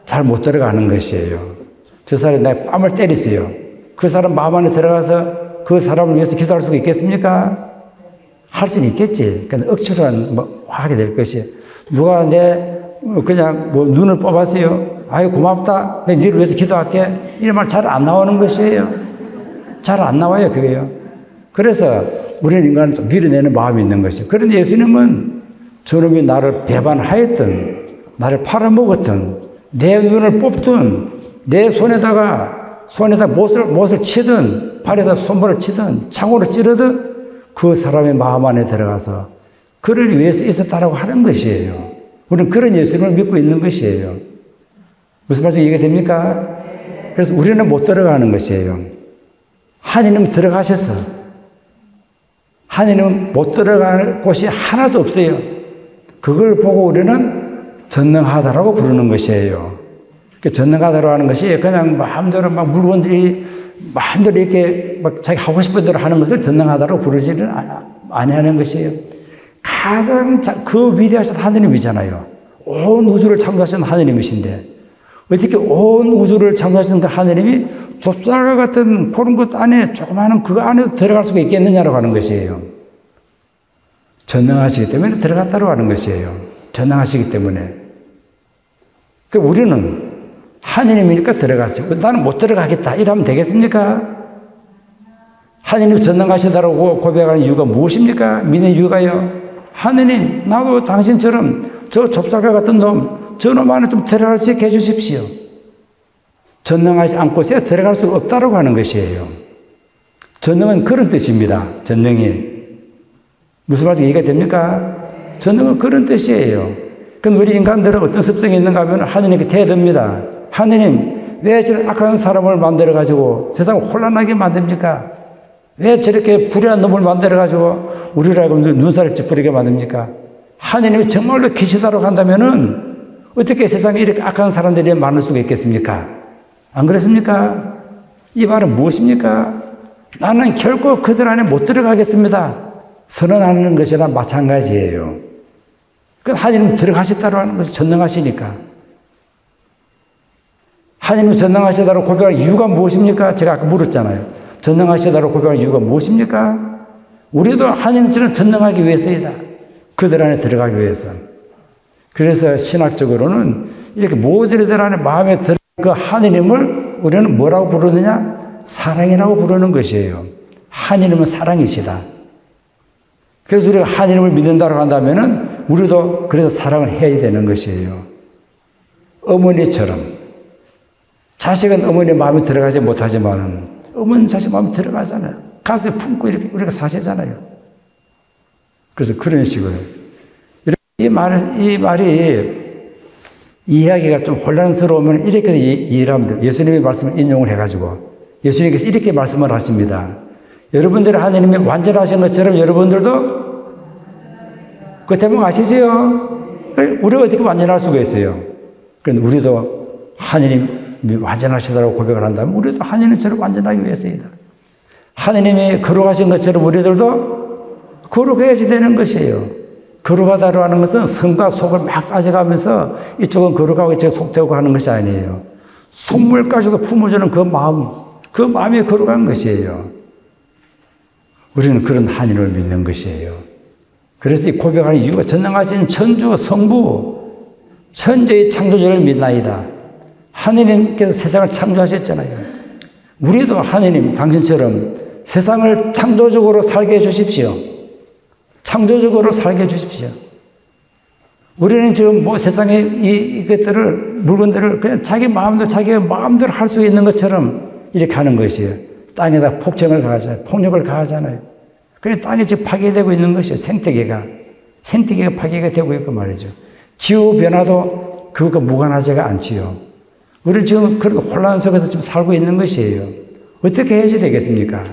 잘 못 들어가는 것이에요. 저 사람이 내 뺨을 때렸어요. 그 사람 마음 안에 들어가서 그 사람을 위해서 기도할 수 있겠습니까? 할 수는 있겠지. 그러니까 억지로 하게 될 것이에요. 누가 그냥 눈을 뽑았어요. 아유, 고맙다. 내가 너를 위해서 기도할게. 이런 말 잘 안 나오는 것이에요. 잘 안 나와요, 그게요. 그래서 우리는 인간은 좀 밀어내는 마음이 있는 것이에요. 그런데 예수님은 저놈이 나를 배반하였든 나를 팔아먹었든 내 눈을 뽑든 내 손에다 못을 치든 발에다 손발을 치든 창으로 찌르든 그 사람의 마음 안에 들어가서 그를 위해서 있었다라고 하는 것이에요. 우리는 그런 예수님을 믿고 있는 것이에요. 무슨 말씀 이해가 됩니까? 그래서 우리는 못 들어가는 것이에요. 하나님은 들어가셔서 하나님은 못 들어갈 곳이 하나도 없어요. 그걸 보고 우리는 전능하다라고 부르는 것이에요. 전능하다라고 하는 것이 그냥 마음대로 막 물건들이 마음대로 이렇게 막 자기 하고 싶은 대로 하는 것을 전능하다라고 부르지는 아니하는 것이에요. 가장 그 위대하신 하나님이잖아요. 온 우주를 창조하신 하나님이신데 어떻게 온 우주를 창조하신 그 하나님이 좁쌀과 같은 그런 것 안에 조그마한 그거 안에도 들어갈 수가 있겠느냐라고 하는 것이에요. 전능하시기 때문에 들어갔다고 하는 것이에요. 전능하시기 때문에. 그러니까 우리는 하나님이니까 들어갔죠. 나는 못 들어가겠다 이러면 되겠습니까? 하나님이 전능하시다라고 고백하는 이유가 무엇입니까? 믿는 이유가요. 하나님, 나도 당신처럼 저 좁쌀과 같은 놈, 저놈 안에 좀 들어갈 수 있게 해주십시오. 전능하지 않고서 들어갈 수 없다고 하는 것이에요. 전능은 그런 뜻입니다. 전능이. 무슨 말인지 이해가 됩니까? 전능은 그런 뜻이에요. 그럼 우리 인간들은 어떤 습성이 있는가 하면 하나님께 대듭니다. 하나님, 왜 저런 악한 사람을 만들어가지고 세상을 혼란하게 만듭니까? 왜 저렇게 불의한 놈을 만들어가지고 우리를 알고 눈살을 찌푸리게 만듭니까? 하나님이 정말로 계시다고 한다면은 어떻게 세상에 이렇게 악한 사람들이 많을 수가 있겠습니까? 안 그렇습니까? 이 말은 무엇입니까? 나는 결코 그들 안에 못 들어가겠습니다. 선언하는 것이랑 마찬가지예요. 그 하나님 들어가셨다고 하는 것이 전능하시니까. 하나님이 전능하시다고 고백할 이유가 무엇입니까? 제가 아까 물었잖아요. 전능하시다고 고백할 이유가 무엇입니까? 우리도 하나님처럼 전능하기 위해서이다. 그들 안에 들어가기 위해서. 그래서 신학적으로는 이렇게 모두들 안에 마음에 들어 그 하나님을 우리는 뭐라고 부르느냐? 사랑이라고 부르는 것이에요. 하나님은 사랑이시다. 그래서 우리가 하나님을 믿는다고 한다면은 우리도 그래서 사랑을 해야 되는 것이에요. 어머니처럼. 자식은 어머니 마음에 들어가지 못하지만은 어머니 자식 마음에 들어가잖아요. 가슴에 품고 이렇게 우리가 사시잖아요. 그래서 그런 식으로. 이 말이 이야기가 좀 혼란스러우면 이렇게 이해를 하면 돼요. 예수님의 말씀을 인용을 해가지고. 예수님께서 이렇게 말씀을 하십니다. 여러분들의 하나님이 완전하신 것처럼 여러분들도 그 대목 아시죠? 우리가 어떻게 완전할 수가 있어요? 그런데 우리도 하나님이 완전하시다고 고백을 한다면 우리도 하나님처럼 완전하기 위해서이다. 하나님이 거룩하신 것처럼 우리들도 거룩해야지 되는 것이에요. 거룩하다고 하는 것은 성과 속을 막 따져가면서 이쪽은 거룩하고 이쪽은 속되고 하는 것이 아니에요. 속물까지도 품어주는 그 마음이 거룩한 것이에요. 우리는 그런 하나님을 믿는 것이에요. 그래서 이 고백하는 이유가 전능하신 천주, 성부, 천재의 창조주를 믿나이다. 하나님께서 세상을 창조하셨잖아요. 우리도 하나님, 당신처럼 세상을 창조적으로 살게 해주십시오. 창조적으로 살게 해주십시오. 우리는 지금 뭐 세상에 이것들을, 물건들을 그냥 자기가 마음대로 할 수 있는 것처럼 이렇게 하는 것이에요. 땅에다 폭력을 가하잖아요. 그래서 땅이 지금 파괴되고 있는 것이에요. 생태계가 파괴가 되고 있고 말이죠. 기후변화도 그것과 무관하지가 않지요. 우리는 지금 그런 혼란 속에서 지금 살고 있는 것이에요. 어떻게 해야지 되겠습니까?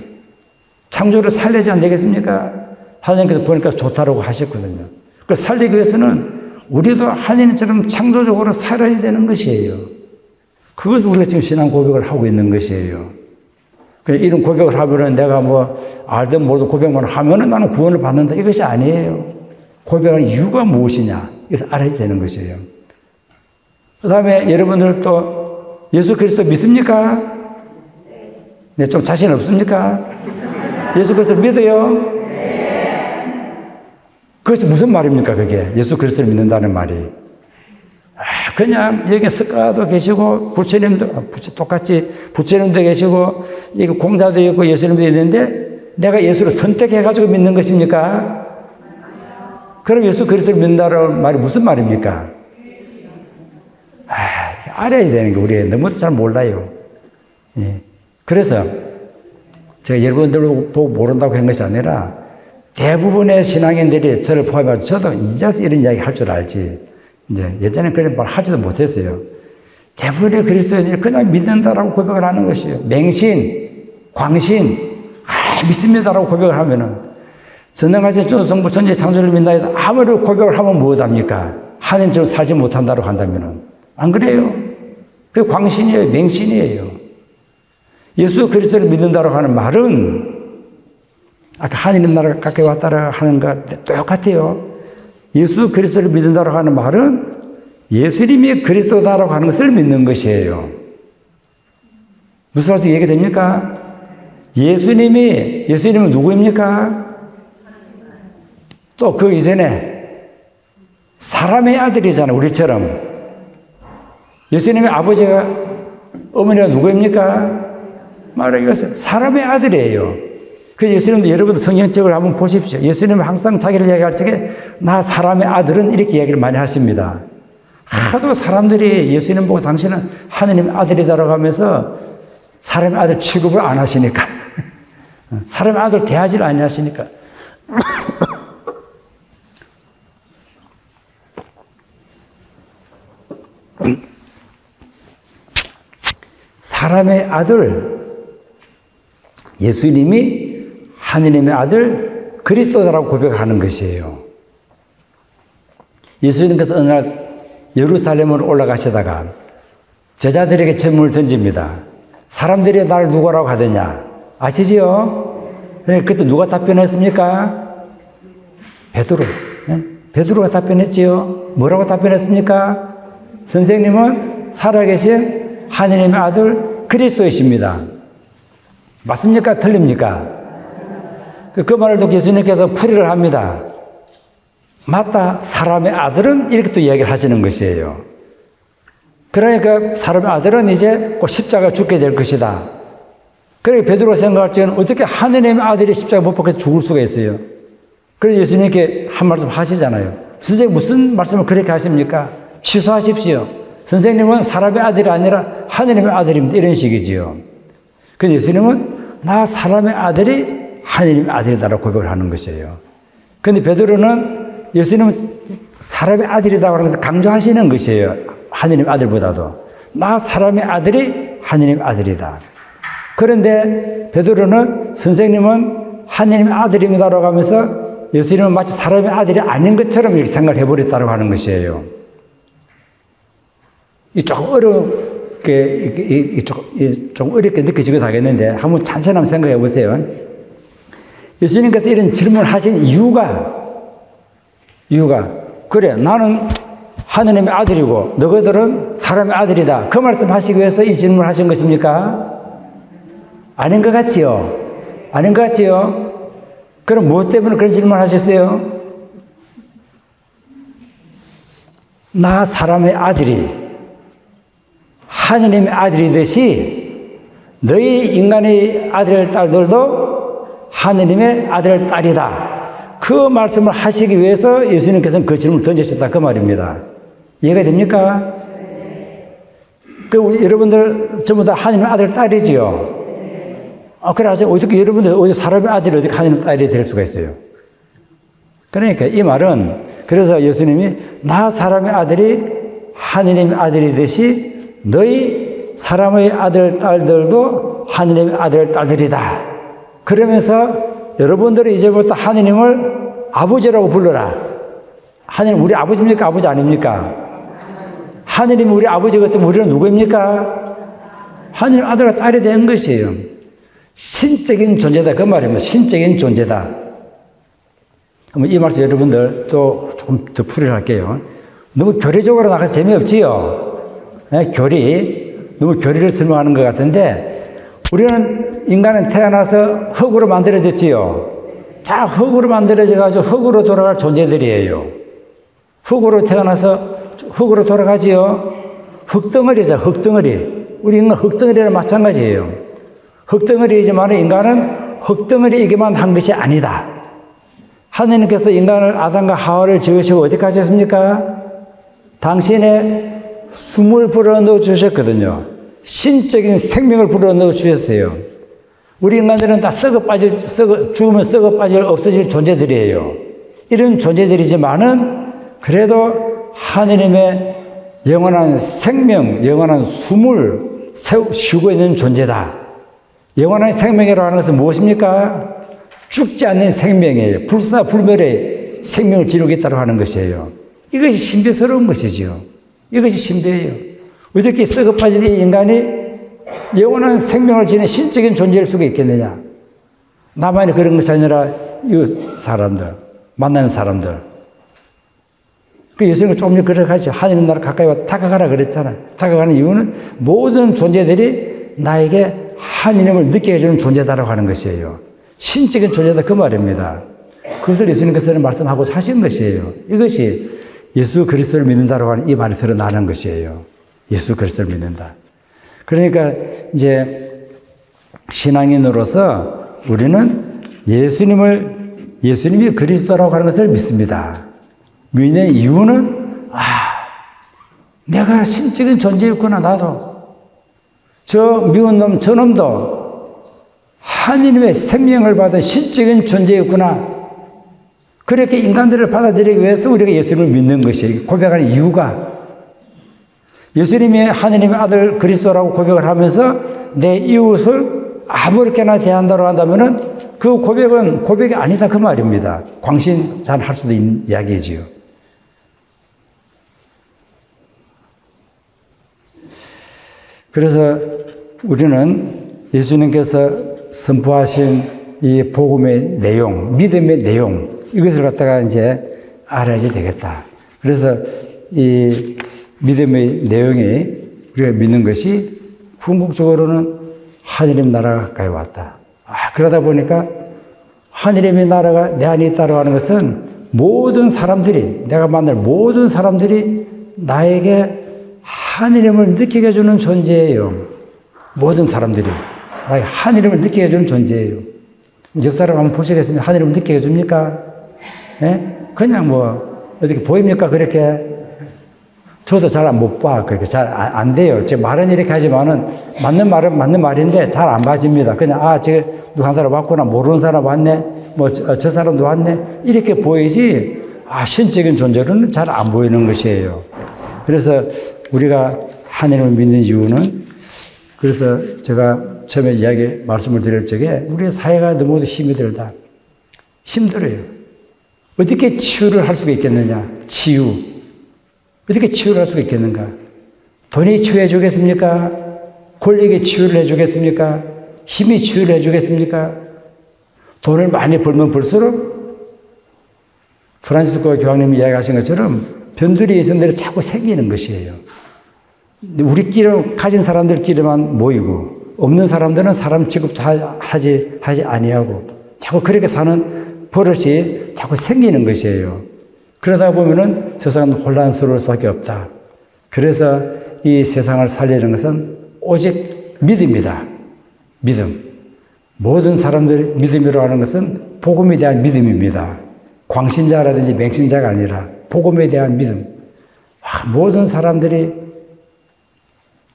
창조를 살리지 안 되겠습니까? 하나님께서 보니까 좋다라고 하셨거든요. 그걸 살리기 위해서는 우리도 하나님처럼 창조적으로 살아야 되는 것이에요. 그것을 우리가 지금 신앙 고백을 하고 있는 것이에요. 이런 고백을 하면은 내가 뭐 알든 모르든 고백만 하면은 나는 구원을 받는다. 이것이 아니에요. 고백하는 이유가 무엇이냐. 이것을 알아야 되는 것이에요. 그 다음에 여러분들 또 예수 그리스도 믿습니까? 네, 좀 자신 없습니까? 예수 그리스도 믿어요? 그것이 무슨 말입니까, 그게? 예수 그리스도를 믿는다는 말이. 그냥 여기 석가도 계시고, 똑같이 부처님도 계시고, 여기 공자도 있고, 예수님도 있는데, 내가 예수를 선택해가지고 믿는 것입니까? 그럼 예수 그리스도를 믿는다는 말이 무슨 말입니까? 알아야 되는 게 우리 너무 잘 몰라요. 예. 그래서 제가 여러분들 보고 모른다고 한 것이 아니라 대부분의 신앙인들이 저를 포함해서 저도 이제서 이런 이야기 할 줄 알지. 이제 예전에 그런 말 하지도 못했어요. 대부분의 그리스도인들이 그냥 믿는다라고 고백을 하는 것이에요. 맹신, 광신, 믿습니다라고 고백을 하면은 전능하신 전성부 천지의 창조를 믿나 해도 아무리 고백을 하면 무엇합니까? 하나님처럼 살지 못한다고 한다면은 안 그래요? 그게 광신이에요. 맹신이에요. 예수 그리스도를 믿는다고 하는 말은 아까 하나님 나라가 가까이 왔다라 하는 것 똑같아요. 예수 그리스도를 믿는다고 하는 말은 예수님이 그리스도다라고 하는 것을 믿는 것이에요. 무슨 말씀 얘기됩니까? 예수님은 누구입니까? 또 그 이전에 사람의 아들이잖아요. 우리처럼. 예수님의 아버지가 어머니가 누구입니까? 말하기위해서 사람의 아들이에요. 그래서 예수님도 여러분들 성경책을 한번 보십시오. 예수님은 항상 자기를 이야기할 적에 나 사람의 아들은 이렇게 이야기를 많이 하십니다. 하도 사람들이 예수님 보고 당신은 하느님 아들이다라고 하면서 사람의 아들 취급을 안 하시니까 사람의 아들 대하지를 안 하시니까 사람의 아들 예수님이 하느님의 아들 그리스도라고 고백하는 것이에요. 예수님께서 어느 날 예루살렘으로 올라가시다가 제자들에게 질문을 던집니다. 사람들이 나를 누구라고 하더냐? 아시지요? 그때 누가 답변했습니까? 베드로. 베드로가 답변했지요. 뭐라고 답변했습니까? 선생님은 살아계신 하느님의 아들 그리스도이십니다. 맞습니까? 틀립니까? 그 말을 듣고 예수님께서 풀이를 합니다. 맞다. 사람의 아들은 이렇게 또 이야기를 하시는 것이에요. 그러니까 사람의 아들은 이제 꼭 십자가에 죽게 될 것이다. 그러니까 베드로가 생각할 때는 어떻게 하느님의 아들이 십자가에 못 박혀서 죽을 수가 있어요. 그래서 예수님께 한 말씀 하시잖아요. 선생님 무슨 말씀을 그렇게 하십니까? 취소하십시오. 선생님은 사람의 아들이 아니라 하느님의 아들입니다. 이런 식이지요. 그래서 예수님은 나 사람의 아들이 하느님의 아들이다라고 고백을 하는 것이에요. 그런데 베드로는 예수님은 사람의 아들이다고 하면서 강조하시는 것이에요. 하느님의 아들보다도. 나 사람의 아들이 하느님의 아들이다. 그런데 베드로는 선생님은 하느님의 아들입니다라고 하면서 예수님은 마치 사람의 아들이 아닌 것처럼 이렇게 생각을 해버렸다고 하는 것이에요. 이 조금 어렵게, 좀 어렵게 느껴지기도 하겠는데 한번 찬찬히 한번 생각해 보세요. 예수님께서 이런 질문을 하신 이유가 그래 나는 하느님의 아들이고 너희들은 사람의 아들이다. 그 말씀 하시기 위해서 이 질문을 하신 것입니까? 아닌 것 같지요? 아닌 것 같지요? 그럼 무엇 때문에 그런 질문을 하셨어요? 나 사람의 아들이 하느님의 아들이듯이 너희 인간의 아들 딸들도 하느님의 아들 딸이다. 그 말씀을 하시기 위해서 예수님께서는 그 질문을 던지셨다 그 말입니다. 이해가 됩니까? 그 여러분들 전부 다 하느님의 아들 딸이지요. 그래 하세요. 어떻게 여러분들 어디 사람의 아들이 어떻게 하느님의 딸이 될 수가 있어요? 그러니까 이 말은 그래서 예수님이 나 사람의 아들이 하느님의 아들이듯이 너희 사람의 아들 딸들도 하느님의 아들 딸들이다. 그러면서 여러분들이 이제부터 하느님을 아버지라고 불러라. 하느님 우리 아버지입니까? 아버지 아닙니까? 하느님이 우리 아버지 같으면 우리는 누구입니까? 하느님 아들과 딸이 된 것이에요. 신적인 존재다 그 말입니다. 신적인 존재다. 그럼 이 말씀 여러분들 또 조금 더 풀이를 할게요. 너무 교리적으로 나가서 재미없지요? 네, 너무 교리를 설명하는 것 같은데 우리는 인간은 태어나서 흙으로 만들어졌지요. 다 흙으로 만들어져가지고 흙으로 돌아갈 존재들이에요. 흙으로 태어나서 흙으로 돌아가지요. 흙덩어리죠, 흙덩어리. 우리 인간 흙덩어리랑 마찬가지예요. 흙덩어리이지만 인간은 흙덩어리이기만 한 것이 아니다. 하느님께서 인간을 아담과 하와를 지으시고 어디까지 했습니까? 당신의 숨을 불어넣어 주셨거든요. 신적인 생명을 불어넣어 주셨어요. 우리 인간들은 다 죽으면 썩어 빠질 없어질 존재들이에요. 이런 존재들이지만은 그래도 하느님의 영원한 생명, 영원한 숨을 쉬고 있는 존재다. 영원한 생명이라고 하는 것은 무엇입니까? 죽지 않는 생명이에요. 불사불멸의 생명을 지니고 있다고 하는 것이에요. 이것이 신비스러운 것이지요. 이것이 신비예요. 어떻게 썩어 빠진 이 인간이 영원한 생명을 지닌 신적인 존재일 수가 있겠느냐? 나만이 그런 것이 아니라 이 사람들, 만나는 사람들. 그 예수님은 조금 전에 그렇게 하죠. 하느님 나라 가까이 와 다가가라 그랬잖아요. 다가가는 이유는 모든 존재들이 나에게 하느님을 느끼게 해주는 존재다라고 하는 것이에요. 신적인 존재다 그 말입니다. 그것을 예수님께서는 말씀하고 하신 것이에요. 이것이 예수 그리스도를 믿는다라고 하는 이 말이 드러나는 것이에요. 예수 그리스도를 믿는다. 그러니까 이제 신앙인으로서 우리는 예수님이 그리스도라고 하는 것을 믿습니다. 믿는 이유는 내가 신적인 존재였구나. 나도 저 미운 놈 저놈도 하느님의 생명을 받은 신적인 존재였구나. 그렇게 인간들을 받아들이기 위해서 우리가 예수님을 믿는 것이에요. 고백하는 이유가 예수님이 하느님의 아들 그리스도라고 고백을 하면서 내 이웃을 아무렇게나 대한다고 한다면은 그 고백은 고백이 아니다 그 말입니다. 광신잔할 수도 있는 이야기지요. 그래서 우리는 예수님께서 선포하신 이 복음의 내용, 믿음의 내용, 이것을 갖다가 이제 알아야 되겠다. 그래서 이 믿음의 내용이 우리가 믿는 것이 궁극적으로는 하느님 나라가 가까이 왔다. 그러다 보니까 하느님의 나라가 내 안에 있다고 하는 것은 모든 사람들이, 내가 만날 모든 사람들이 나에게 하느님을 느끼게 해주는 존재예요. 모든 사람들이 나에게 하느님을 느끼게 해주는 존재예요. 옆 사람 한번 보시겠습니까? 하느님을 느끼게 해줍니까? 예? 그냥 뭐 어떻게 보입니까? 그렇게 저도 잘 못 봐. 그렇게 잘 안 돼요. 제 말은 이렇게 하지만은 맞는 말은 맞는 말인데 잘 안 봐집니다. 그냥 저 누가 한 사람 왔구나. 모르는 사람 왔네. 뭐 저 사람도 왔네. 이렇게 보이지. 신적인 존재로는 잘 안 보이는 것이에요. 그래서 우리가 하느님을 믿는 이유는 그래서 제가 처음에 말씀을 드릴 적에 우리의 사회가 너무 힘이 들다. 힘들어요. 어떻게 치유를 할 수가 있겠느냐? 치유. 어떻게 치유를 할 수가 있겠는가? 돈이 치유해 주겠습니까? 권력이 치유를 해 주겠습니까? 힘이 치유를 해 주겠습니까? 돈을 많이 벌면 벌수록 프란시스코 교황님이 이야기하신 것처럼 변두리 예선들이 자꾸 생기는 것이에요. 우리끼리 가진 사람들끼리만 모이고 없는 사람들은 사람 취급도 하지 아니하고 자꾸 그렇게 사는 버릇이 자꾸 생기는 것이에요. 그러다 보면은 저 사람은 혼란스러울 수밖에 없다. 그래서 이 세상을 살리는 것은 오직 믿음이다. 믿음. 모든 사람들이 믿음이라고 하는 것은 복음에 대한 믿음입니다. 광신자라든지 맹신자가 아니라 복음에 대한 믿음. 모든 사람들이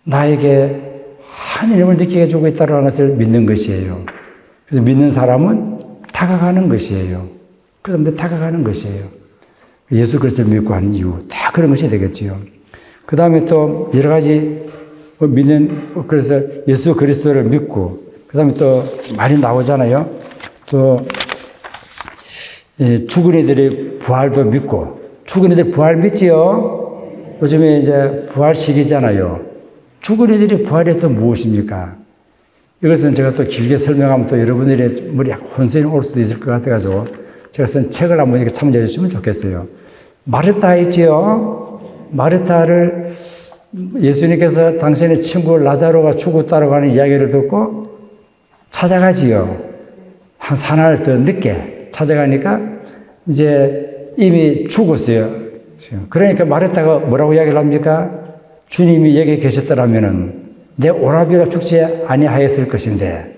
나에게 하느님을 느끼게 해주고 있다는 것을 믿는 것이에요. 그래서 믿는 사람은 다가가는 것이에요. 그 사람들 다가가는 것이에요. 예수 그리스도를 믿고 하는 이유, 다 그런 것이 되겠지요. 그 다음에 또 여러 가지 그래서 예수 그리스도를 믿고, 그 다음에 또 말이 나오잖아요. 또, 죽은 이들의 부활도 믿고, 죽은 이들 부활 믿지요? 요즘에 이제 부활 시기잖아요. 죽은 이들의 부활이 또 무엇입니까? 이것은 제가 또 길게 설명하면 또 여러분들의 머리에 혼선이 올 수도 있을 것 같아가지고, 제가 쓴 책을 한번 참조해 주시면 좋겠어요. 마르타 있지요? 마르타를 예수님께서 당신의 친구 라자로가 죽었다고 하는 이야기를 듣고 찾아가지요. 한 사나흘 더 늦게 찾아가니까 이제 이미 죽었어요. 그러니까 마르타가 뭐라고 이야기를 합니까? 주님이 여기 계셨더라면은 내 오라비가 죽지 아니하였을 것인데.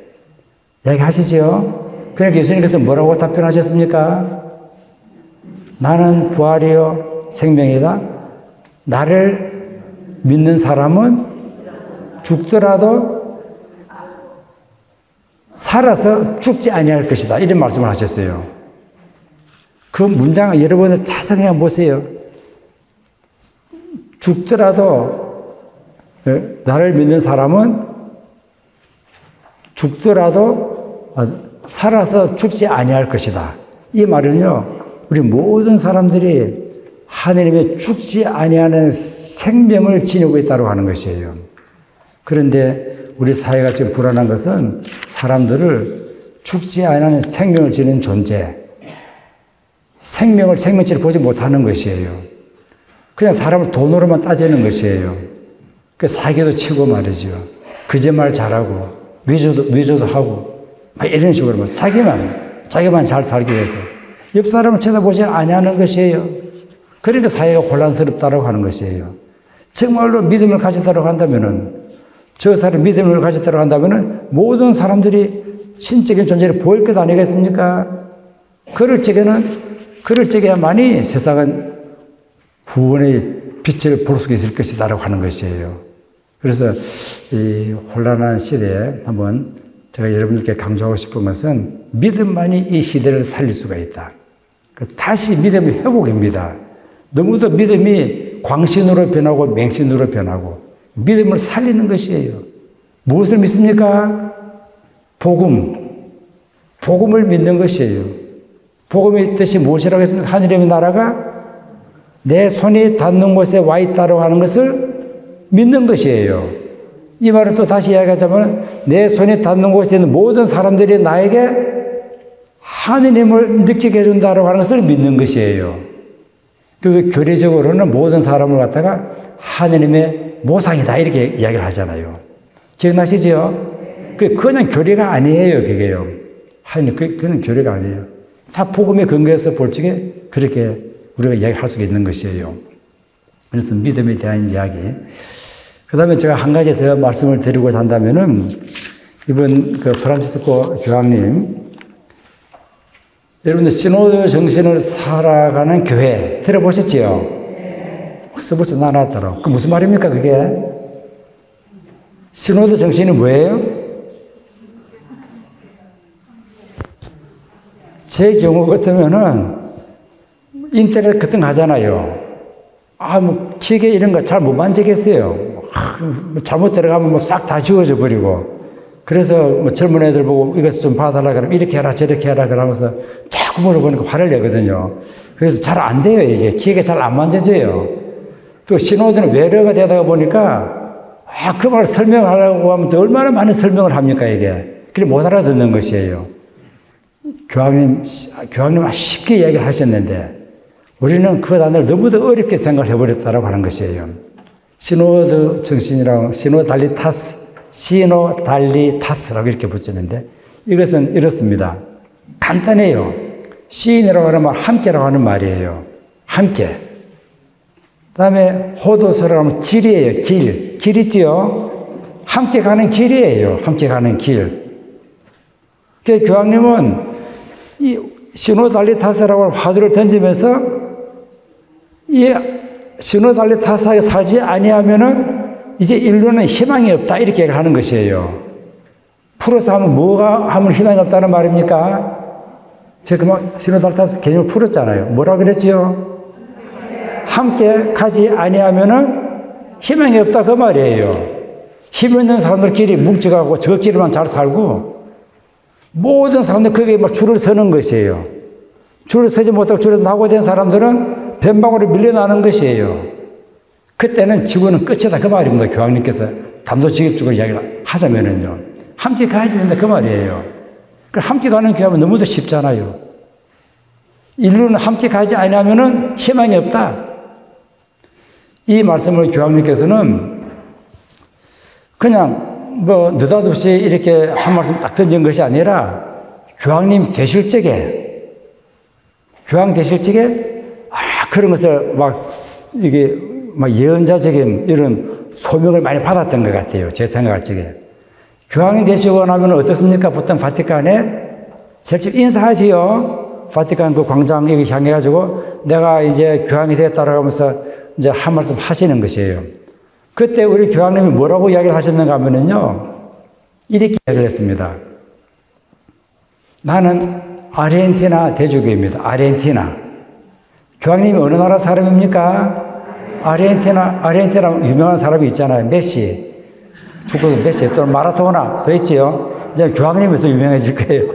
이야기하시죠? 그러니까 예수님께서 뭐라고 답변하셨습니까? 나는 부활이요 생명이다. 나를 믿는 사람은 죽더라도 살아서 죽지 아니할 것이다. 이런 말씀을 하셨어요. 그 문장을 여러분을 자세히 보세요. 죽더라도 나를 믿는 사람은 죽더라도 살아서 죽지 아니할 것이다. 이 말은요, 우리 모든 사람들이 하느님의 죽지 아니하는 생명을 지니고 있다고 하는 것이에요. 그런데 우리 사회가 지금 불안한 것은 사람들을 죽지 아니하는 생명을 지닌 존재, 생명체를 보지 못하는 것이에요. 그냥 사람을 돈으로만 따지는 것이에요. 그 사기도 치고 말이죠. 거짓말 잘하고, 위조도 하고, 막 이런 식으로 자기만 잘 살기 위해서 옆 사람을 쳐다보지 아니하는 것이에요. 그러니까 사회가 혼란스럽다고 하는 것이에요. 정말로 믿음을 가졌다고 한다면은, 저 사람이 믿음을 가졌다고 한다면은 모든 사람들이 신적인 존재를 보일 것 아니겠습니까? 그럴 적에야만이 세상은 구원의 빛을 볼 수 있을 것이다라고 하는 것이에요. 그래서 이 혼란한 시대에 한번 제가 여러분들께 강조하고 싶은 것은 믿음만이 이 시대를 살릴 수가 있다. 다시 믿음의 회복입니다. 너무도 믿음이 광신으로 변하고 맹신으로 변하고 믿음을 살리는 것이에요. 무엇을 믿습니까? 복음을 믿는 것이에요. 복음의 뜻이 무엇이라고 했습니까? 하늘의 나라가 내 손이 닿는 곳에 와 있다고 하는 것을 믿는 것이에요. 이 말을 또 다시 이야기하자면 내 손이 닿는 곳에 있는 모든 사람들이 나에게 하느님을 느끼게 해준다고 하는 것을 믿는 것이에요. 그리고 교리적으로는 모든 사람을 갖다가 하느님의 모상이다 이렇게 이야기를 하잖아요. 기억나시죠? 그냥 교리가 아니에요. 그게요. 그건 교리가 아니에요. 다 복음의 근거에서 볼 적에 그렇게 우리가 이야기할 수 있는 것이에요. 그래서 믿음에 대한 이야기. 그 다음에 제가 한 가지 더 말씀을 드리고자 한다면은 이번 프란치스코 교황님, 여러분들 시노드 정신을 살아가는 교회 들어보셨지요? 써붙여 놔놨더라고. 그 무슨 말입니까, 그게? 시노드 정신이 뭐예요? 제 경우 같으면은 인터넷 같은 거 하잖아요. 기계 이런 거 잘 못 만지겠어요. 잘못 들어가면 싹 다 지워져 버리고. 그래서 젊은 애들 보고 이것 좀 봐달라 그러면 이렇게 해라 저렇게 해라 그러면서 자꾸 물어보니까 화를 내거든요. 그래서 잘 안 돼요, 이게. 기계가 잘 안 만져져요. 또 신호들은 외래가 되다가 보니까 그 말 설명하려고 하면 또 얼마나 많은 설명을 합니까, 이게. 그래 못 알아듣는 것이에요. 교황님 쉽게 이야기를 하셨는데 우리는 그 단어를 너무도 어렵게 생각을 해버렸다고 하는 것이에요. 시노드 정신이라고, 시노달리타스라고 이렇게 붙이는데 이것은 이렇습니다. 간단해요. 시인이라고 하면 함께라고 하는 말이에요. 함께. 그 다음에 호도서라고 하면 길이에요. 길 있지요? 함께 가는 길이에요. 함께 가는 길. 그래서 교황님은 이 시노달리타스라고 하는 화두를 던지면서 이 시노달리타스하게 살지 아니하면은 이제 인류는 희망이 없다 이렇게 하는 것이에요. 풀어서 하면 뭐가 하면 희망이 없다는 말입니까? 제가 그만 시노달리타스 개념을 풀었잖아요. 뭐라고 그랬지요? 함께 가지 아니하면은 희망이 없다 그 말이에요. 힘 있는 사람들끼리 뭉쳐가고 저끼리만 잘 살고 모든 사람들 거기에 막 줄을 서는 것이에요. 줄을 서지 못하고 줄에서 낙오된 사람들은 뱀방울에 밀려나는 것이에요. 그때는 지구는 끝이다 그 말입니다. 교황님께서 단도직입적으로 이야기를 하자면은요. 함께 가야 된다 그 말이에요. 함께 가는 교회하면 너무도 쉽잖아요. 인류는 함께 가지 아니하면은 희망이 없다. 이 말씀을 교황님께서는 그냥 느닷없이 이렇게 한 말씀 딱 던진 것이 아니라 교황 되실 적에 그런 것을 이게 예언자적인 이런 소명을 많이 받았던 것 같아요. 제 생각할 적에. 교황이 되시고 나면 어떻습니까? 보통 바티칸에 직접 인사하지요. 바티칸 그 광장 여기 향해가지고 내가 이제 교황이 되었다라고 하면서 이제 한 말씀 하시는 것이에요. 그때 우리 교황님이 뭐라고 이야기를 하셨는가 하면은요, 이렇게 이야기를 했습니다. 나는 아르헨티나 대주교입니다. 아르헨티나. 교황님이 어느 나라 사람입니까? 아르헨티나 유명한 사람이 있잖아요. 메시. 축구도 메시. 또 마라도나 또 있지요. 이제 교황님이 더 유명해질 거예요.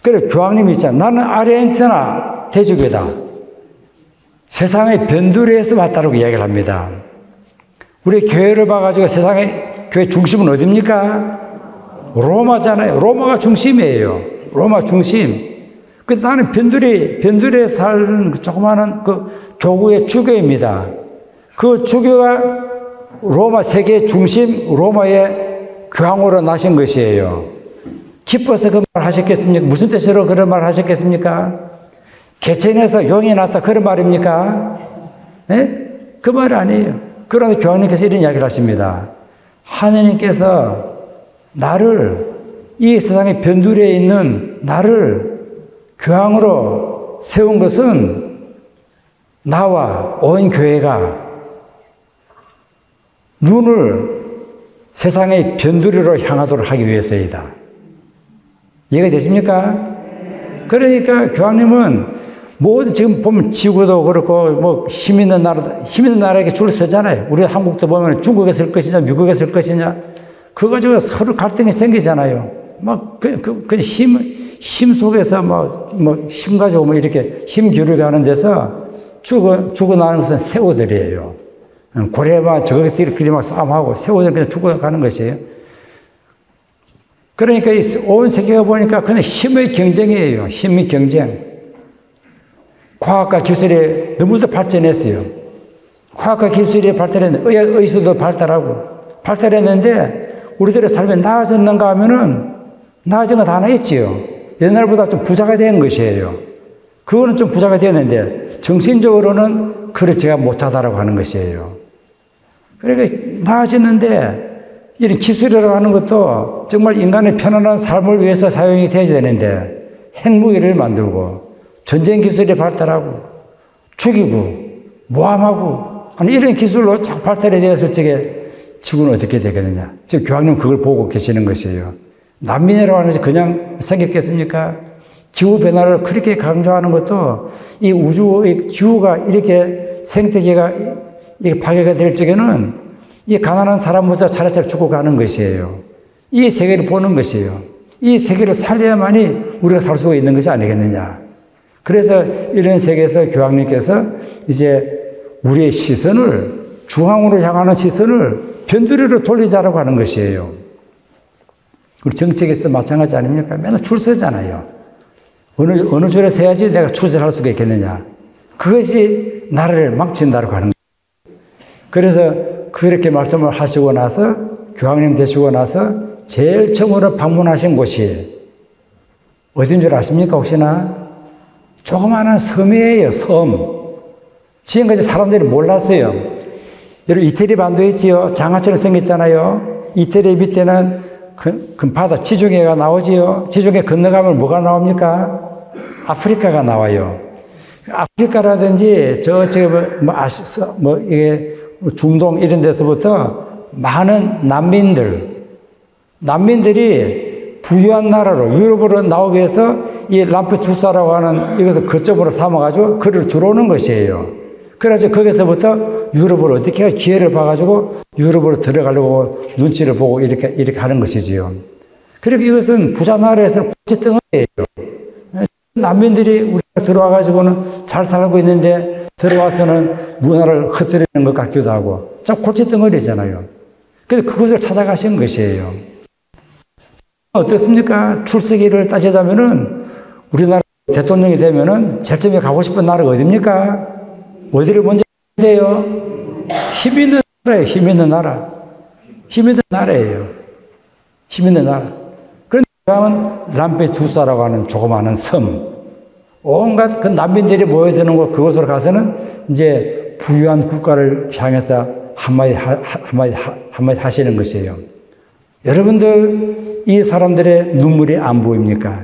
그래, 교황님이 있잖아요. 나는 아르헨티나 대주교다. 세상의 변두리에서 왔다고 이야기를 합니다. 우리 교회를 봐가지고 세상의 교회 중심은 어디입니까? 로마잖아요. 로마가 중심이에요. 로마 중심. 근데 나는 변두리에 사는 조그마한 그 교구의 주교입니다. 그 주교가 로마 세계의 중심, 로마의 교황으로 나신 것이에요. 기뻐서 그 말 하셨겠습니까? 무슨 뜻으로 그런 말 하셨겠습니까? 개천에서 용이 났다 그런 말입니까? 네? 그 말 아니에요. 그러나 교황님께서 이런 이야기를 하십니다. 하느님께서 나를, 이 세상의 변두리에 있는 나를 교황으로 세운 것은 나와 온 교회가 눈을 세상의 변두리로 향하도록 하기 위해서이다. 이해가 되십니까? 그러니까 교황님은 모든 지금 보면 지구도 그렇고 뭐 힘 있는 나라에게 줄을 서잖아요. 우리 한국도 보면 중국에 쓸 것이냐 미국에 쓸 것이냐 그거 가지고 서로 갈등이 생기잖아요. 막 힘 속에서 힘 가지고 이렇게 힘 기울여 하는 데서 죽어나는 것은 새우들이에요. 고래와 저것들끼리 막 싸움하고 새우들 그냥 죽어가는 것이에요. 그러니까 온 세계가 보니까 그냥 힘의 경쟁이에요. 힘의 경쟁. 과학과 기술이 너무도 발전했어요. 과학과 기술이 발달했는데 의술도 발달했는데 우리들의 삶이 나아졌는가 하면은 나아진 건 하나 있지요. 옛날보다 좀 부자가 된 것이에요. 그거는 좀 부자가 되었는데 정신적으로는 그렇지가 못하다라고 하는 것이에요. 그러니까 나아졌는데 이런 기술이라고 하는 것도 정말 인간의 편안한 삶을 위해서 사용이 되어야 되는데 핵무기를 만들고 전쟁 기술이 발달하고 죽이고 모함하고 하는 이런 기술로 자꾸 발달이 되었을 적에 지구는 어떻게 되겠느냐. 지금 교황님 그걸 보고 계시는 것이에요. 난민이라고 하는 것이 그냥 생겼겠습니까? 기후변화를 그렇게 강조하는 것도 이 우주의 기후가 이렇게 생태계가 이게 파괴가 될 적에는 이 가난한 사람부터 차례차례 죽어가는 것이에요. 이 세계를 보는 것이에요. 이 세계를 살려야만이 우리가 살 수가 있는 것이 아니겠느냐. 그래서 이런 세계에서 교황님께서 이제 우리의 시선을 중앙으로 향하는 시선을 변두리로 돌리자라고 하는 것이에요. 우리 정책에서 마찬가지 아닙니까? 맨날 줄 서잖아요. 어느 줄에 서야지 내가 출세할 수가 있겠느냐. 그것이 나라를 망친다고 하는 거예요. 그래서 그렇게 말씀을 하시고 나서 교황님 되시고 나서 제일 처음으로 방문하신 곳이 어딘 줄 아십니까 혹시나? 조그마한 섬이에요. 섬. 지금까지 사람들이 몰랐어요. 여러분 이태리 반도 있지요. 장아처럼 생겼잖아요. 이태리 밑에는 큰 바다 지중해가 나오지요. 지중해 건너가면 뭐가 나옵니까? 아프리카가 나와요. 아프리카라든지 이게 중동 이런 데서부터 많은 난민들이 부유한 나라로 유럽으로 나오기 위해서 이 람페두사라고 하는 이것을 거점으로 삼아가지고 그를 들어오는 것이에요. 그래서 거기서부터 유럽을 어떻게 기회를 봐가지고 유럽으로 들어가려고 눈치를 보고 이렇게 하는 것이지요. 그리고 이것은 부자 나라에서는 골칫덩어리예요. 난민들이 우리가 들어와가지고는 잘 살고 있는데 들어와서는 문화를 흩뜨리는 것 같기도 하고 참 골칫덩어리잖아요. 그래서 그것을 찾아가신 것이에요. 어떻습니까? 출세기를 따지자면은 우리나라 대통령이 되면은 제일 처음에 가고 싶은 나라가 어디입니까? 어디를 먼저 해야 돼요? 힘 있는 나라예요. 힘 있는 나라. 힘 있는 나라예요. 힘 있는 나라. 그런데 교황은 람페두사라고 하는 조그마한 섬. 온갖 그 난민들이 모여드는 곳 그곳으로 가서는 이제 부유한 국가를 향해서 한마디 하시는 것이에요. 여러분들 이 사람들의 눈물이 안 보입니까?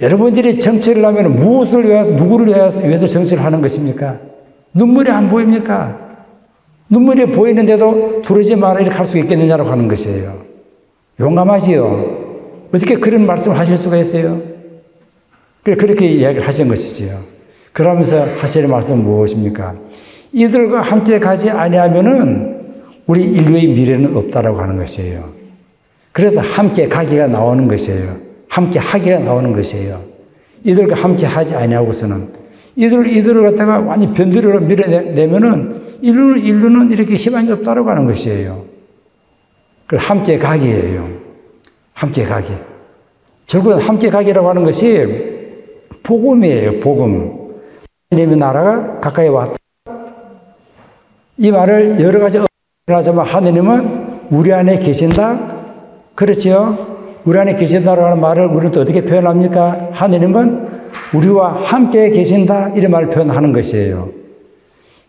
여러분들이 정치를 하면 무엇을 위해서, 누구를 위해서 정치를 하는 것입니까? 눈물이 안 보입니까? 눈물이 보이는데도 두려지 마라 이렇게 할 수 있겠느냐라고 하는 것이에요. 용감하지요. 어떻게 그런 말씀을 하실 수가 있어요? 그렇게 이야기를 하신 것이지요. 그러면서 하시는 말씀은 무엇입니까? 이들과 함께 가지 아니하면은 우리 인류의 미래는 없다라고 하는 것이에요. 그래서 함께 가기가 나오는 것이에요. 함께 하기가 나오는 것이에요. 이들과 함께 하지 아니하고서는 이들을 갖다가 완전 변두리로 밀어내면은 인류는 이렇게 희망이 없다라고 하는 것이에요. 그 함께 가기예요. 함께 가기. 결국은 함께 가기라고 하는 것이 복음이에요. 복음. 하나님의 나라가 가까이 왔다. 이 말을 여러 가지 하지만 하느님은 우리 안에 계신다. 그렇지요? 우리 안에 계신다라는 말을 우리는 또 어떻게 표현합니까? 하느님은 우리와 함께 계신다. 이런 말을 표현하는 것이에요.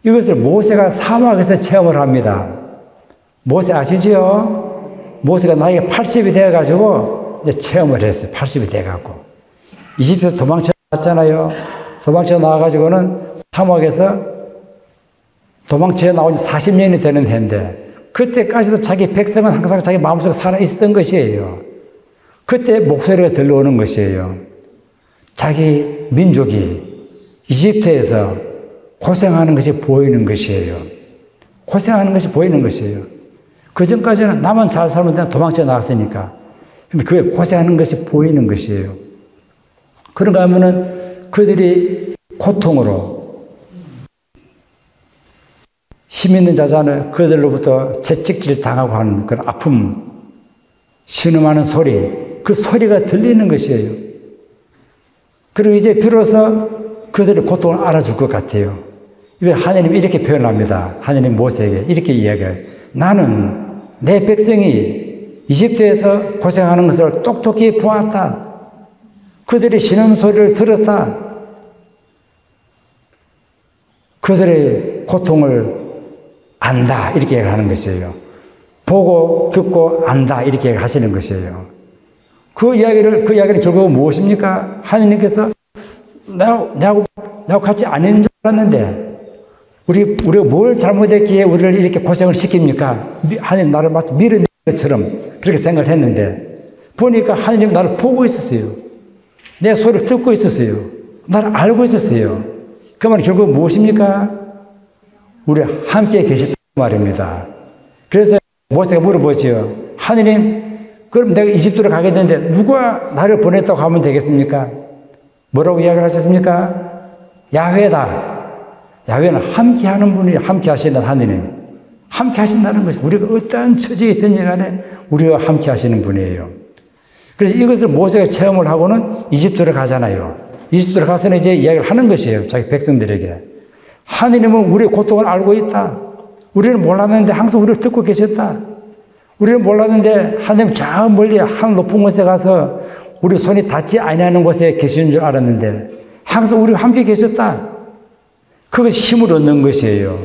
이것을 모세가 사막에서 체험을 합니다. 모세 아시지요? 모세가 나이가 80이 되어가지고 이제 체험을 했어요. 80이 돼가지고. 이집트에서 도망쳐 나왔잖아요. 도망쳐 나와가지고는 사막에서 도망쳐 나온 지 40년이 되는 해인데 그때까지도 자기 백성은 항상 자기 마음속에 살아 있었던 것이에요. 그때 목소리가 들려오는 것이에요. 자기 민족이 이집트에서 고생하는 것이 보이는 것이에요. 고생하는 것이 보이는 것이에요. 그 전까지는 나만 잘 살면 그냥 도망쳐 나왔으니까. 근데 그게 고생하는 것이 보이는 것이에요. 그런가 하면은 그들이 고통으로 힘 있는 자잖아요. 그들로부터 채찍질 당하고 하는 그런 아픔, 신음하는 소리, 그 소리가 들리는 것이에요. 그리고 이제 비로소 그들의 고통을 알아줄 것 같아요. 하나님이 이렇게 표현합니다. 하나님 모세에게 이렇게 이야기해요. 나는 내 백성이 이집트에서 고생하는 것을 똑똑히 보았다. 그들의 신음소리를 들었다. 그들의 고통을 안다. 이렇게 하는 것이에요. 보고 듣고 안다. 이렇게 하시는 것이에요. 그 이야기는 결국은 무엇입니까? 하나님께서 나하고 같이 안 있는 줄 알았는데 우리가 뭘 잘못했기에 우리를 이렇게 고생을 시킵니까? 하나님 나를 마치 밀어내는 것처럼 그렇게 생각을 했는데 보니까 하나님 나를 보고 있었어요. 내 소리를 듣고 있었어요. 나를 알고 있었어요. 그 말은 결국 무엇입니까? 우리 함께 계시단 말입니다. 그래서 모세가 물어보죠. 하나님, 그럼 내가 이집트로 가겠는데 누가 나를 보냈다고 하면 되겠습니까? 뭐라고 이야기를 하셨습니까? 야훼다. 야훼는 함께 하는 분이 함께 하시는 하느님. 함께 하신다는 것이 우리가 어떠한 처지에 있든지 간에 우리와 함께 하시는 분이에요. 그래서 이것을 모세가 체험을 하고는 이집트로 가잖아요. 이집트로 가서는 이제 이야기를 하는 것이에요. 자기 백성들에게. 하느님은 우리의 고통을 알고 있다. 우리는 몰랐는데 항상 우리를 듣고 계셨다. 우리는 몰랐는데 하나님 저 멀리 한 높은 곳에 가서 우리 손이 닿지 아니하는 곳에 계시는 줄 알았는데 항상 우리가 함께 계셨다. 그것이 힘을 얻는 것이에요.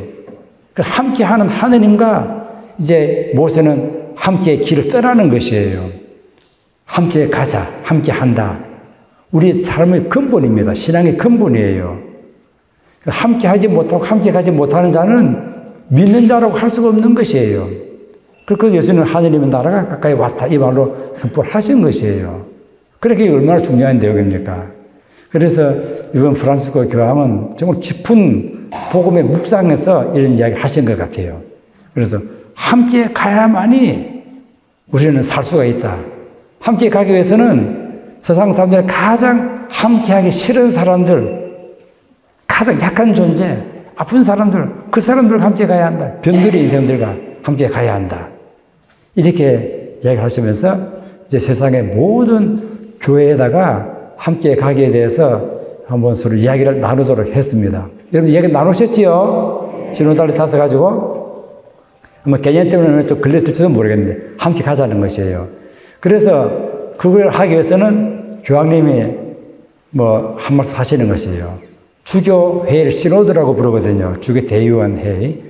함께하는 하느님과 이제 모세는 함께 길을 떠나는 것이에요. 함께 가자, 함께 한다. 우리 삶의 근본입니다. 신앙의 근본이에요. 함께 하지 못하고 함께 가지 못하는 자는 믿는 자라고 할 수가 없는 것이에요. 그래서 예수님은 하느님의 나라가 가까이 왔다. 이 말로 선포를 하신 것이에요. 그렇게 얼마나 중요한 내용입니까? 그래서 이번 프란시스코 교황은 정말 깊은 복음의 묵상에서 이런 이야기 하신 것 같아요. 그래서 함께 가야만이 우리는 살 수가 있다. 함께 가기 위해서는 세상 사람들이 가장 함께하기 싫은 사람들, 가장 약한 존재, 아픈 사람들, 그 사람들과 함께 가야 한다. 병들의 인생들과 함께 가야 한다. 이렇게 이야기를 하시면서 이제 세상의 모든 교회에다가 함께 가기에 대해서 한번 서로 이야기를 나누도록 했습니다. 여러분 이야기 나누셨지요? 신호달리 타서가지고 아마 개념 때문에 좀 걸렸을지도 모르겠는데 함께 가자는 것이에요. 그래서 그걸 하기 위해서는 교황님이 한 말씀 하시는 것이에요. 주교회의를 시노드라고 부르거든요. 주교대의원 회의.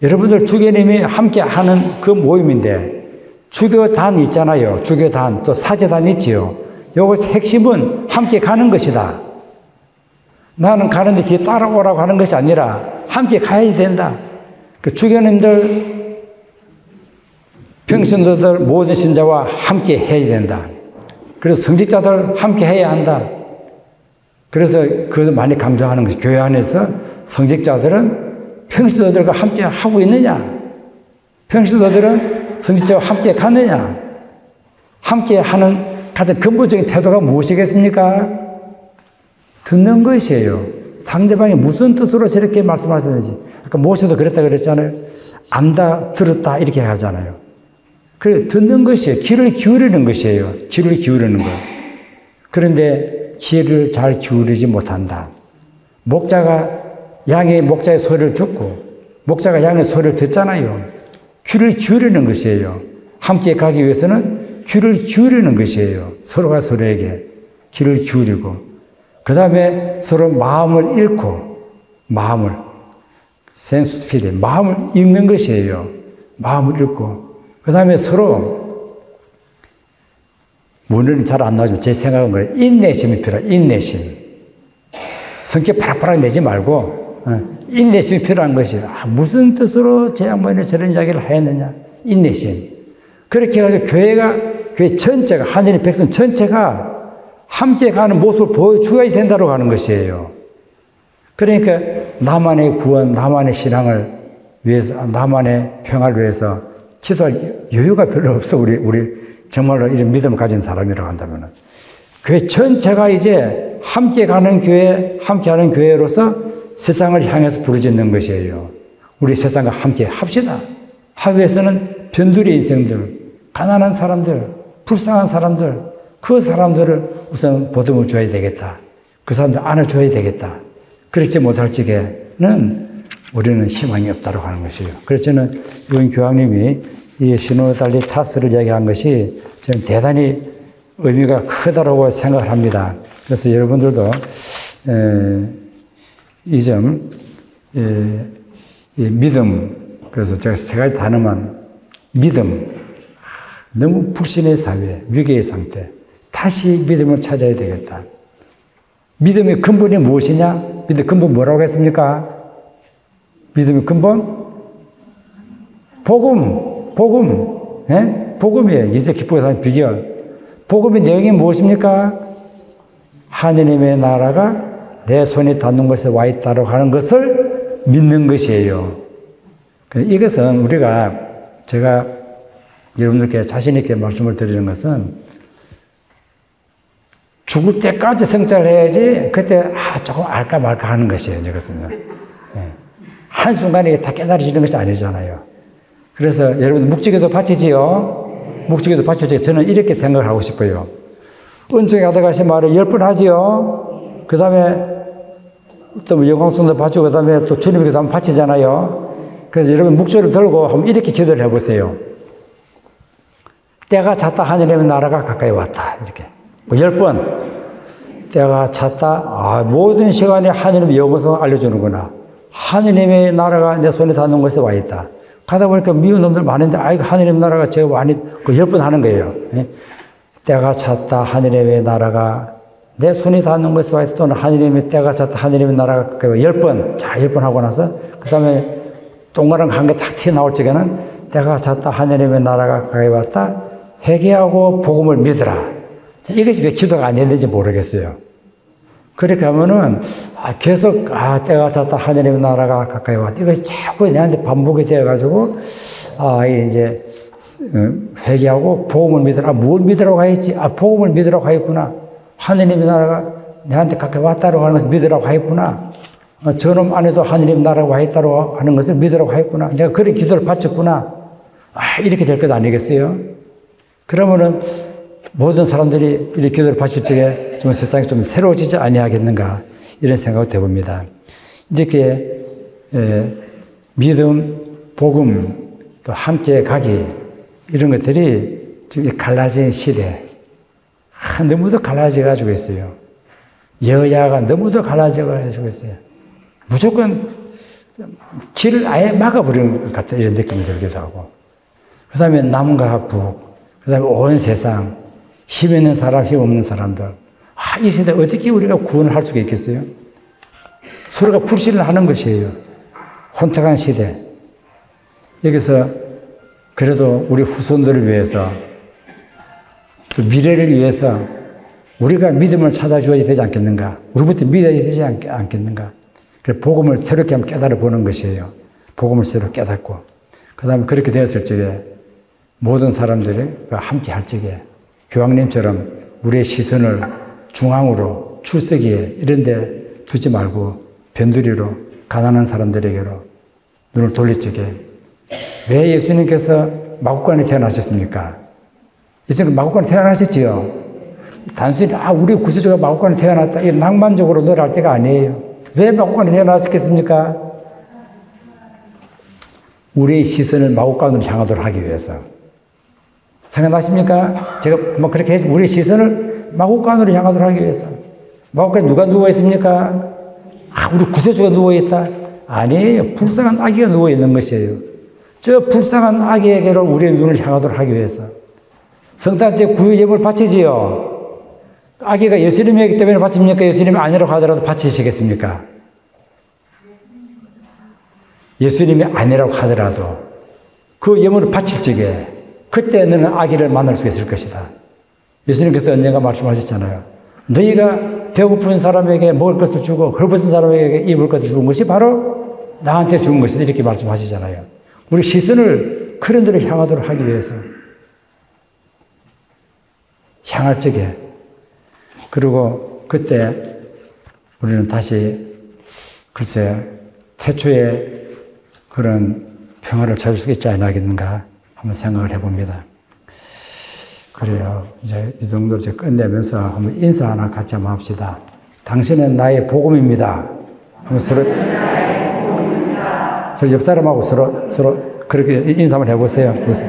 여러분들 주교님이 함께 하는 그 모임인데 주교단 있잖아요. 주교단 또 사제단 있지요. 요것의 핵심은 함께 가는 것이다. 나는 가는데 뒤에 따라오라고 하는 것이 아니라 함께 가야 된다. 그 주교님들, 평신도들, 모든 신자와 함께 해야 된다. 그래서 성직자들 함께 해야 한다. 그래서 그것을 많이 강조하는 것이 교회 안에서 성직자들은 평신도들과 함께 하고 있느냐? 평신도들은 성직자와 함께 가느냐? 함께 하는 가장 근본적인 태도가 무엇이겠습니까? 듣는 것이에요. 상대방이 무슨 뜻으로 저렇게 말씀하셨는지. 아까 모세도 그랬다 그랬잖아요. 안다, 들었다 이렇게 하잖아요. 그래, 듣는 것이에요. 귀를 기울이는 것이에요. 귀를 기울이는 것. 그런데 귀를 잘 기울이지 못한다. 양이 목자의 소리를 듣고 목자가 양의 소리를 듣잖아요. 귀를 기울이는 것이에요. 함께 가기 위해서는 귀를 기울이는 것이에요. 서로가 서로에게 귀를 기울이고 그 다음에 서로 마음을 읽고 마음을 읽는 것이에요. 마음을 읽고 그 다음에 서로 문은 잘 안 나오지만 제 생각은 그래요. 인내심이 필요해요. 인내심. 성격 바락바락 내지 말고 인내심이 필요한 것이에요. 무슨 뜻으로 제 양반이 저런 이야기를 하였느냐. 인내심. 그렇게 해가지고 교회 전체가, 하늘의 백성 전체가 함께 가는 모습을 보여줘야 된다고 하는 것이에요. 그러니까 나만의 구원, 나만의 신앙을 위해서, 나만의 평화를 위해서 기도할 여유가 별로 없어. 우리 정말로 이런 믿음을 가진 사람이라고 한다면. 교회 전체가 이제 함께 가는 교회, 함께 하는 교회로서 세상을 향해서 부르짖는 것이에요. 우리 세상과 함께 합시다. 하기 위해서는 변두리 인생들, 가난한 사람들, 불쌍한 사람들, 그 사람들을 우선 보듬어 줘야 되겠다. 그 사람들 안아줘야 되겠다. 그렇지 못할 적에는 우리는 희망이 없다고 하는 것이에요. 그래서 저는 이번 교황님이 이 시노달리 타스를 이야기한 것이 저는 대단히 의미가 크다고 생각을 합니다. 그래서 여러분들도 이 점, 믿음, 그래서 제가 세 가지 단어만, 믿음, 너무 불신의 사회, 위기의 상태, 다시 믿음을 찾아야 되겠다. 믿음의 근본이 무엇이냐? 믿음의 근본 뭐라고 했습니까? 믿음의 근본? 복음, 예? 복음이에요. 이제 기쁘게 사는 비결. 복음의 내용이 무엇입니까? 하느님의 나라가 내 손에 닿는 곳에 와 있다고 하는 것을 믿는 것이에요. 이것은 제가 여러분들께 자신있게 말씀을 드리는 것은 죽을 때까지 성찰을 해야지 그때 조금 알까 말까 하는 것이에요. 이것은요. 한순간에 다 깨달아지는 것이 아니잖아요. 그래서 여러분 묵지기도 바치지요. 묵지기도 바치지. 저는 이렇게 생각을 하고 싶어요. 은총에 하다 가신 말을 10번 하지요. 그 다음에 또 영광송도 바치고 그 다음에 또 주님에게 한번 바치잖아요. 그래서 여러분 묵조를 들고 한번 이렇게 기도를 해보세요. 때가 찼다 하느님의 나라가 가까이 왔다. 이렇게 10번. 때가 찼다. 모든 시간에 하느님의 영광성을 알려주는구나. 하느님의 나라가 내 손에 닿는 곳에 와 있다. 가다 보니까 미운 놈들 많은데 하느님 나라가 제가 많이 10번 하는 거예요. 때가 찼다 하느님의 나라가 내 손이 닿는 곳에 와 있다. 또는 하느님의 때가 찼다 하느님의 나라가 가까이 10번. 자, 10번 하고 나서 그 다음에 동그란 한 개 딱 튀어나올 적에는 때가 찼다 하느님의 나라가 가까이 왔다. 회개하고 복음을 믿으라. 자, 이것이 왜 기도가 안 되는지 모르겠어요. 그렇게 하면은 계속 때가 찼다 하느님의 나라가 가까이 왔다. 이것이 자꾸 내한테 반복이 되어가지고 이제 회개하고 복음을 믿으라. 뭘 믿으라고 하였지? 복음을 믿으라고 하였구나. 하느님의 나라가 내한테 가까이 왔다고 하는 것을 믿으라고 하였구나. 저놈 안에도 하느님 나라가 와 있다고 하는 것을 믿으라고 하였구나. 내가 그런 기도를 바쳤구나. 이렇게 될 것 아니겠어요? 그러면은 모든 사람들이 이렇게 기도를 바칠 적에 좀 세상이 좀 새로워지지 아니하겠는가 이런 생각이 되봅니다. 이렇게 믿음, 복음, 또 함께 가기 이런 것들이 지금 갈라진 시대 너무도 갈라져 가지고 있어요. 여야가 너무도 갈라져 가지고 있어요. 무조건 길을 아예 막아버리는 것 같은 이런 느낌이 들기도 하고 그 다음에 남과 북, 그 다음에 온 세상 힘 있는 사람, 힘 없는 사람들. 이 세대 어떻게 우리가 구원을 할 수가 있겠어요? 서로가 불신을 하는 것이에요. 혼탁한 시대. 여기서 그래도 우리 후손들을 위해서, 또 미래를 위해서 우리가 믿음을 찾아주어야 되지 않겠는가? 우리부터 믿어야 되지 않겠는가? 그래서 복음을 새롭게 한번 깨달아 보는 것이에요. 복음을 새로 깨닫고. 그 다음에 그렇게 되었을 적에 모든 사람들이 함께 할 적에 교황님처럼 우리의 시선을 중앙으로, 출석기에 이런 데 두지 말고 변두리로 가난한 사람들에게로 눈을 돌릴 적에 왜 예수님께서 마구간에 태어나셨습니까? 예수님 마구간에 태어나셨지요? 단순히 우리 구세주가 마구간에 태어났다 이 낭만적으로 노래할 때가 아니에요. 왜 마구간에 태어나셨겠습니까? 우리의 시선을 마구간으로 향하도록 하기 위해서. 생각나십니까? 제가 그렇게 해서 우리의 시선을 마구간으로 향하도록 하기 위해서. 마구간에 누가 누워있습니까? 우리 구세주가 누워있다? 아니에요. 불쌍한 아기가 누워있는 것이에요. 저 불쌍한 아기에게로 우리의 눈을 향하도록 하기 위해서. 성탄 때 구유제물을 바치지요. 아기가 예수님이기 때문에 바칩니까? 예수님이 아니라고 하더라도 바치시겠습니까? 예수님이 아니라고 하더라도 그 예물을 바칠 적에 그때 너는 아기를 만날 수 있을 것이다. 예수님께서 언젠가 말씀하셨잖아요. 너희가 배고픈 사람에게 먹을 것을 주고 헐벗은 사람에게 입을 것을 주는 것이 바로 나한테 준 것이다. 이렇게 말씀하시잖아요. 우리 시선을 그런 데로 향하도록 하기 위해서 향할 적에 그리고 그때 우리는 다시 글쎄 태초에 그런 평화를 찾을 수 있지 않겠는가 한번 생각을 해봅니다. 그래요. 이제 이 정도로 이제 끝내면서 한번 인사 하나 같이 한번 합시다. 당신은 나의 복음입니다. 한번 서로 옆 사람하고 서로 그렇게 인사 한번 해보세요. 그래서